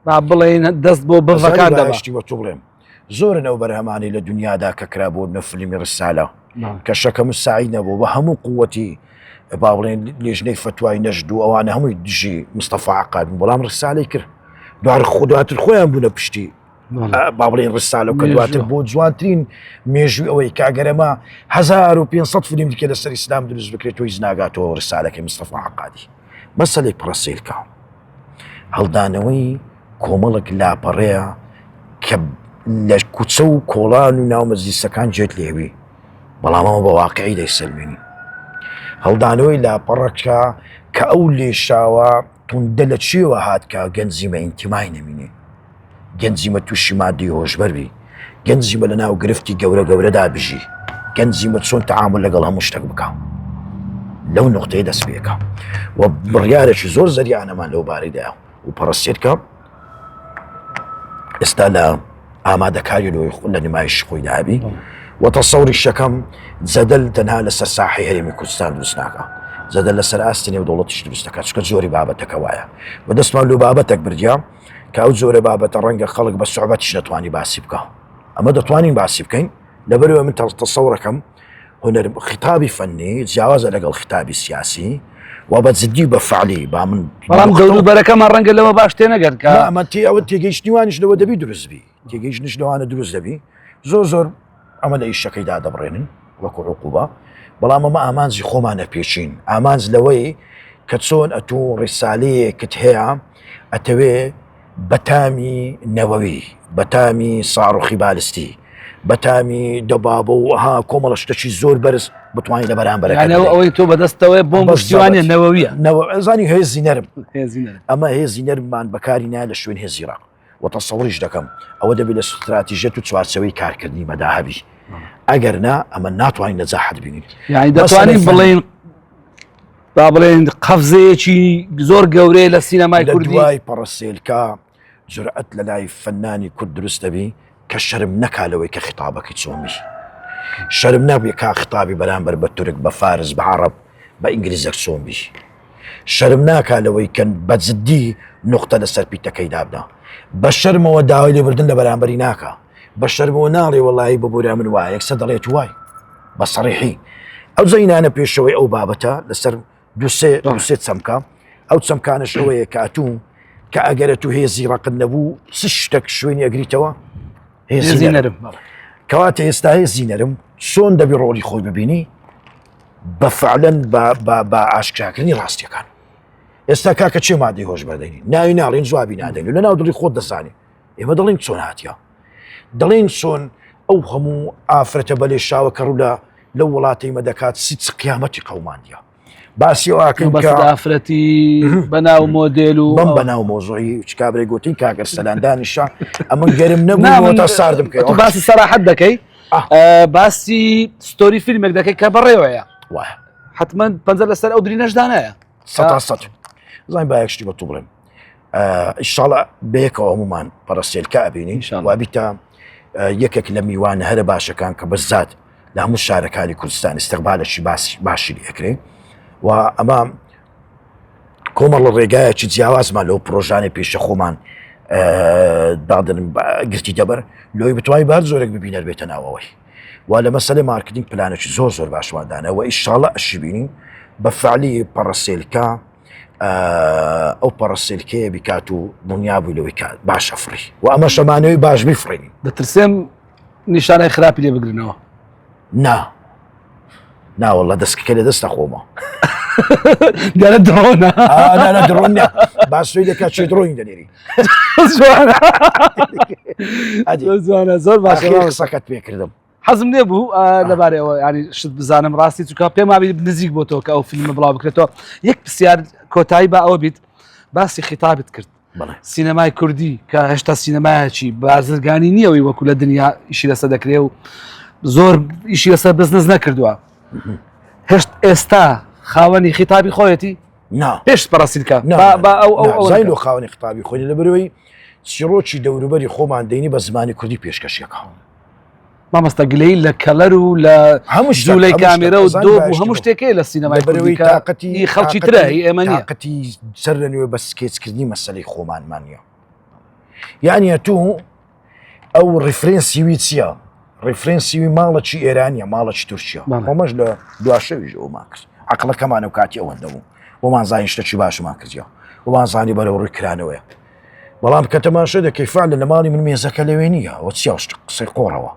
با بڵێن دەست بۆ بڤەکان دەباشتی وە تۆ بڵێم زۆرن ئەو بەرهەمانی لە دنیادا کە کرابوو نە فیلمی ڕسالە کە شەکە مساعید نەبوو بە هەموو قووەتی با بڵێن لێژنەی فتوای نەژد و ئەوانە هەمووی دژی مستەفا عەقاد بەڵام ڕسالەی کرد دوار خودواتر خۆیان بوونە پشتی با بڵێن ڕسالە و کە دواتر بۆ جوانترین مێژووی ئەوەی کاگەرەمە 1500 فیلم دیکە لەسەر ئیسلام دروست بکرێت و هیچ ناگاتەوە ڕسالەکەی مستەفا عەقادی مەسەلەی پڕەسیرکە هەڵدانەوەی کۆمەڵک لاپەڕەیە کە لە کوچە و کۆڵان و ناو مەجلیسەکان جێت لێوی بەڵامەوە بە واقعی دەیسەلمێنی هەڵدانەوەی لاپەڕەکە کە ئەو لێشاوە توندە لە چێوە هات کە گەنجیمە ئینتیمای نەمینێ گەنجیمە تووشی مادی هۆشبەر بی گەنجیمە لە ناو گرفتی گەورە گەورەدا بژی گەنجیمە چۆن تەعامل لەگەڵ هەموو شتێک بکە لەو نقطەیە دەست پێکە و بڕیارێکی زۆر زەریانەمان لەو بارەیدا و پەرستێرکە ئێستا لە ئامادەکاری لە نمایش خۆی دابی و تەسەوری شەکەم جەدەل تەنها لەسەر ساحی هەرێمی کوردستان دروست ناکە جەدەل لەسەر ئاستێنێ و دەوڵەتیش دروست دەکات چکە زۆری بابەتەکە وایە و دەستمان لەو بابەتێک بردیا کە ئەو جۆرە بابەتە ڕەنگە خەڵک بە سوعبەتیش نەتوانی باسی بکە ئەمە دەتوانین باسی بکەین لەبەرەوە من تەسەورەکەم هونەر خطابی فەنی جیاوازە لەگەڵ خطابی سیاسی و بە جددی بە فعلی با من بەڵام دەوروبەرەکەمان ڕەنگە لەوە باش تێ نەگەن کە ئەمە ئەوە تێگەیشتنیوانیش لەوە دەبی دروستبی تێگەیشتنیش لەوانە دروست دەبی زۆر ئەمە لە ئیشەکەیدا دەبڕێنن وەکو عقوبە بەڵام ئەمە ئامانجی خۆمانە پێچین ئامانج لەوەی کە چۆن ئەتوو ڕێسالەیەکت هەیە ئەتەوێ بەتامی نەوەوی بەتامی ساڕۆخی بالستی بەتامی دەبابە و ئەها کۆمەڵە شتێکی زۆر بەرز بتوانین لە بەرامبەرەکە ئەوەی تۆ بەدەستەوەی بۆم پشتیوانە نەوەویە ئەزانی هێزی نەرم ئەمە هێزی نەرممان بەکاری نایە لە شوێن هێزی ڕق وتەسەوڕیش دەکەم ئەوە دەبێت لە استراتیژێت و چوارچەوەی کارکردنی مەدا هەبی ئەگەر نا ئەمە ناتوانین نەجاحت بینین یعنی دەتوانین بڵێن با بڵێن قەفزەیەکی زۆر گەورەیە لە سینەمای کوردی دوای پەڕەسێلکە جورئەت لە لای فەنانی کورد دروست دەبی کە شەرم نەکالەوەی کە خیتابەکەی چۆمی شەرم نابێ کا خیتابی بەرامبەر بە تورک بە فارس بە عەرەب بە ئینگلیزەک چۆمی شەرم ناکالەوەی کە بەجددی نقطە لەسەر پیتەکەی دابنا بە شەرمەوە داوای لێبردن لە بەرامبەری ناکە بە شەرمەوە ناڵێ وەڵی بە بۆرا من وایە یەکسە دەڵێت وای بە سەڕیحی ئەو زەینانە پێشەوەی ئەو بابەتە لەسەر دووسێ چەمکە ئەو چەمکانش ئەوەیە کاتوو کە ئەگەرە تو هێزی ڕقت نەبوو چ شتێک شوێنی ئەگریتەوە هێزی نەرم کەواتە ئێستا هێزی نەرم چۆن دەبی ڕۆڵی خۆی ببینی بە فعلەن بە ئاشکراکردنی ڕاستیەکان ئێستا کاکە چێ مادەی هۆش بەردەینی ناوی ناڵێن جوابی نادەین لە ناو دڵی خۆت دەزانی ئێمە دەڵین چۆن هاتیە دەڵێن چۆن ئەو هەموو ئافرەتە بەلێ شاوە کە ڕوو لە وڵاتی مە دەکات سیچ قیامەتی قەوماندیە باسی ئەوکەین کە ئافرەتی بەناو مۆدێل و بەم بەناو مۆزۆی چ کابرێ گوتین کاگەر سەلاندانیشە ئەمە گەرم نەبووتە ساردم بکەیت باسی سەراحەت دەکەی باسی ستۆری فیلمێک دەکەی کە بەڕێوەیە وایە حتمما پەنجە لەسەر ئەو دری نەشدانەیە سەد زانین با یەکشتی بە تو بڵێم ئیشاڵە بەیەکەوە هەمومان پەرەسێلکە ئەبینین وابیتە یەکێک لە میوانە هەرە باشەکان کە بەزات لە هەموو شارەکانی کوردستان استقبالێکی باشی ئەکرێ و ئەمە کۆمەڵ ڕێگایەکی جیاوازمان لەو پرۆژانێ پێشە خۆمان دادن گرتی دەبەر لۆی بتوانانی بار زۆرێک ببینەر بێتە ناوەوەی و لە مەسەلەی مارکتینگ پلانێکی زۆر باشوادانە و ئیشاڵە ئەشی بینین بە فعلی پەڕەسێلکە ئەو پەڕەسێلکەیە بیکات و دڵنیابووی لەوەی باش ئەفڕی و ئەمە شەمانەوەی باش بیفڕێنی دەترسێم نیشانەی خراپی لێ بگرنەوە ناوەڵە دەستکەکە لە دەستە خۆمە دیارە درۆنە درۆن باسوی دەکات چێ درۆین دەنێری زۆر باشە قسەکەت پێکردم حەزم لێ بوو لەبارەوە ینی شت بزانم ڕاستی چووکە پێم وابی نزیک بۆ تۆ کە ئەو فیلمە بڵاو بکرێتەوە یەک پرسیار کۆتایی بە ئەوە بیت باسی خیتابت کرد سینەمای کوردی کە هێشتا سینەمایەکی بازرگانی نییەوەی وەکو لە دنیا ئیشی لەسەر دەکرێ و زۆر ئیشی لەسەر بزنس نەکردووە هێشت ئێستا خاوەنی خیتابی خۆیەتی پێش پەڕەسیلکە زین و خاوەنی خیتابی خۆی لە بەرەوەی چیرۆکی دەوروبەری خۆمان دەینی بە زمانی کوردی پێشکەشیەکە مامەستا گلەی لە کەلەر و لە جوولەی کامێرە و دۆ و هەموو شتێکەیە لە سینەمای کوردی تااقەتی خەڵکی ترە ئێمە نیە تااقەتی سەر لەنوێ بە سکێچکردنی مەسەلەی خۆمانمان نیە یعنی تو ئەو ڕیفرێنسیوی چییە ڕیفرێنسیوی ماڵەکی ئێرانیە ماڵەکی تورکیە خۆمەش لە دواشەویژ ئەومان کرد عەقڵەکەمانە و کاتی ئەوەندە بوو وەمان زانین شتێکی باشمان کردیەوە وەمان زانی بەرەو ڕووی کرانەوەیە بەڵام کە تەماشا دەکەی فعلا لە ماڵی من مێزەکە لەوێ نییە وە چیا قسەی قۆڕەوە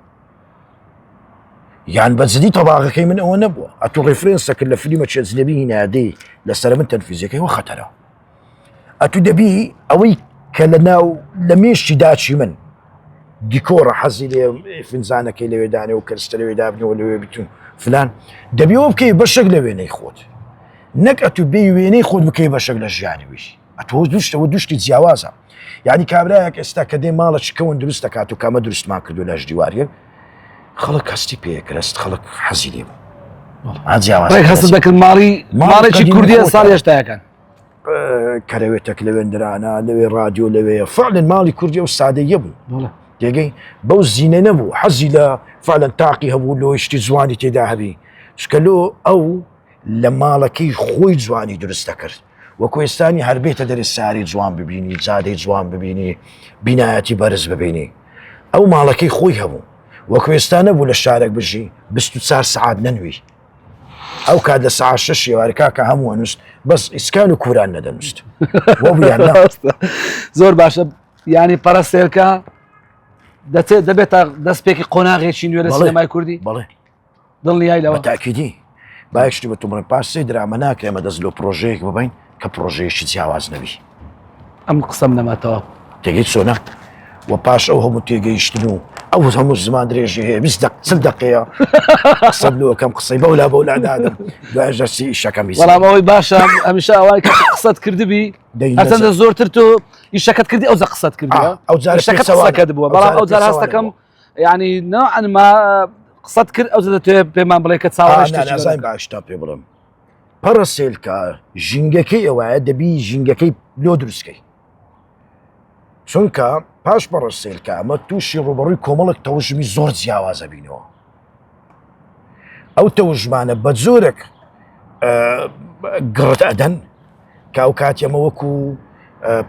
یان بەجددی تەباغەکەی من ئەوە نەبووە ئەتو ڕێفرێنسەکە لە فیلمە چێزلێبی هینادەی لەسەر من تەنفیزیەکەی وە خەتەرە ئەتو دەبی ئەوەی کە لە ناو لە مێشتی داچی من دیکۆڕە حەزی لێ فنجانەکەی لەوێدانێ و کەرستە لەوێدابنەوە لەوێ بتون فلان دەبیەوە بکەی بەشێک لە وێنەی خۆت نەک ئەتو بێ وێنەی خۆت بکەی بەشێک لە ژیانیویش ئەتۆ دوشتەوە دوشتی جیاوازە یعنی کابراایەک ئێستا کە دێ ماڵەی کەون دروست دەکات و کامە دروستمان کردو لەش دیوارێک خەڵک کەستی پێکرست خەڵک حەزی لێ بوو حەسب دەکرد ماڵێکی کوردیە ساڵ هێشتایەکان کەرەوێتێک لەوێندرانە لەوێ رادیۆ لەوەیە فعلن ماڵی کوردی و سادەیە بوو دێگەی بەو زیینە نەبوو حەزی لە فعلن تاقی هەبوو لۆیشتی جوانی تێدا هەبی شکەلۆ ئەو لە ماڵەکەی خۆی جوانی دروست دەکرد وە کوێستانی هەربێتە دەرێ ساری جوان ببینی جادەی جوان ببینی بینایەتی بەرز ببینی ئەو ماڵەکەی خۆی هەبوو وە کوێستانە بوو لە شارێک بژی 24 سعات نەنووی ئەو کات لە سعات 6 ئێوارەکە هەموو نووست بەس ئیسکان و کوران نەدەنووست زۆر باشە ینی پەرەسێلکە دەبێتە دەست پێکی قۆناغێکی نوێ لە سینەمای کوردی بەڵێ دڵنیای لەوە تاکیدی باەکشتی بە تومڕێن پاس سێ درامە ناکە ئێمە دەست لۆ پرۆژەیەک ببین کە پرۆژەیەشی جیاواز نەبی ئەم قسەم نەماتەوە تێگەیت چۆنە و پاش ئەو هەموو تێگەیشتن و ئەو هەموو زمان درێژی هەیە 20 دقەیە قسە لۆکەم قسەی بەولا نادەم دوایژەسی ئیشەکەم وەڵامەوەی باشە هەمیشە ئەوانی کە قسەت کردبی هەرچەندە زۆرتر تۆ ئیشەکەت کردی ئەو قسەت کردی ئەو قسەکەت بووە بەڵام ئەو جار هەستەکەم ینی نوعا ما قسەت کرد ئەو توێ پێمان بڵێ کە چاوەڕێژای باشتا پێ بڵم پەڕە سێلکە ژینگەکەی ئەوەیە دەبی ژینگەکەی لۆ دروستکەی چونکە پاش پەڕە سێلکە ئەمە تووشی ڕوبەڕووی کۆمەڵک تەوژمی زۆر جیاوازە بینەوە ئەو تەوژمانە بە جۆرێک گڕت ئەدەن کاو کاتێمە وەکو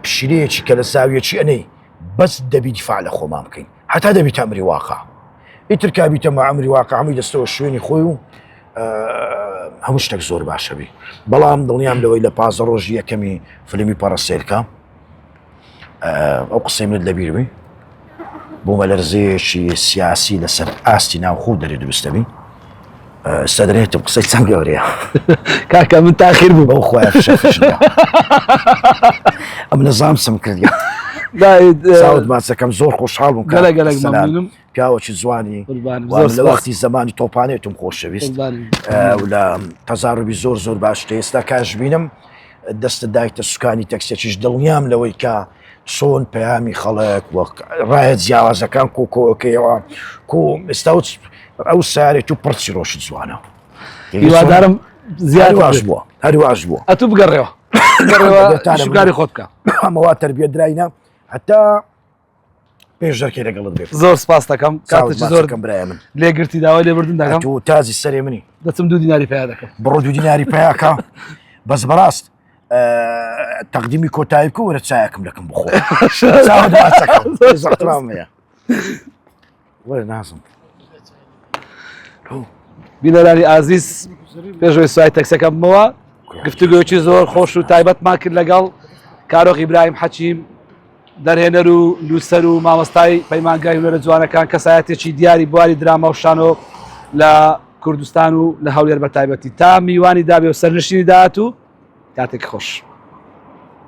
پشیلەیەکی کە لە ساویەکی ئەنەی بەس دەبی دیفاع لە خۆمان بکەین هەتا دەبیت ئەمری واقع ئیتر کابیتە ئەمری واقع هەمووی دەستەوە شوێنی خۆی و هەموو شتێک زۆر باشە بی بەڵام دڵنیام لەوەی لە پازە ڕۆژی یەکەمی فلمی پەڕە سێلکە ئەو قسەی منت لەبیربی بۆ مەلەرزەیەکی سیاسی لەسەر ئاستی ناوخۆ دەری دروستەبی سەدرێتم قسەی چەند گەورەیە کاکە من تاخیر بوو بەو خۆیان ئەم نەزام سم کردی ساوت ماسەکەم زۆر خۆشحاڵ بووم گەلەگەلەک پیاوەکی جوانی لە وەختی زمانی تۆپانێتم خۆشەویست لە تەزاڕبی زۆر باش ئێستا کاش بینم دەستە دایتە سوکانی تەکسێکیش دڵنیام لەوەی کە چۆن پەیامی خەڵک وەک ڕایەت جیاوازەکان کۆکۆکەیەوە ئێستا ئەو سارێت و پڕچی ڕۆژ جوانە هیوادارم زیاد واش بووە هەرواش بووە ئەتوو بگەڕێەوە شوکاری خۆت بکە ئەمەوا تربیەت دراینا هەتا پێشدەرکەی لەگەڵت بێت زۆر سپاس دەکەم کاتێکی زۆر برای من لێگرتی داوای لێبوردن دەکەم و تازی سەرێ منی دەچم 2 دیناری پیا دەکەم بڕۆ 2 دیناری پیاکە بەس بەڕاست تەقدیمی کۆتایی بکە وەرە چایەکەم لەکەم بخۆ زەحترامەیە وەرە نازم بینەرانی ئازیز پێشەوەی سوای تەکسەکە بمەوە گفتوگۆیەکی زۆر خۆش و تایبەتمان کرد لەگەڵ کارۆخ ئیبراهیم حەچیم دەرهێنەر و نووسەر و مامۆستای پەیمانگای هونەرە جوانەکان کەسایەتێکی دیاری بواری دراما و شانۆ لە کوردستان و لە هەولێر بە تایبەتی تا میوانی دابێ و سەرنشینی داهات و کاتێک خۆش.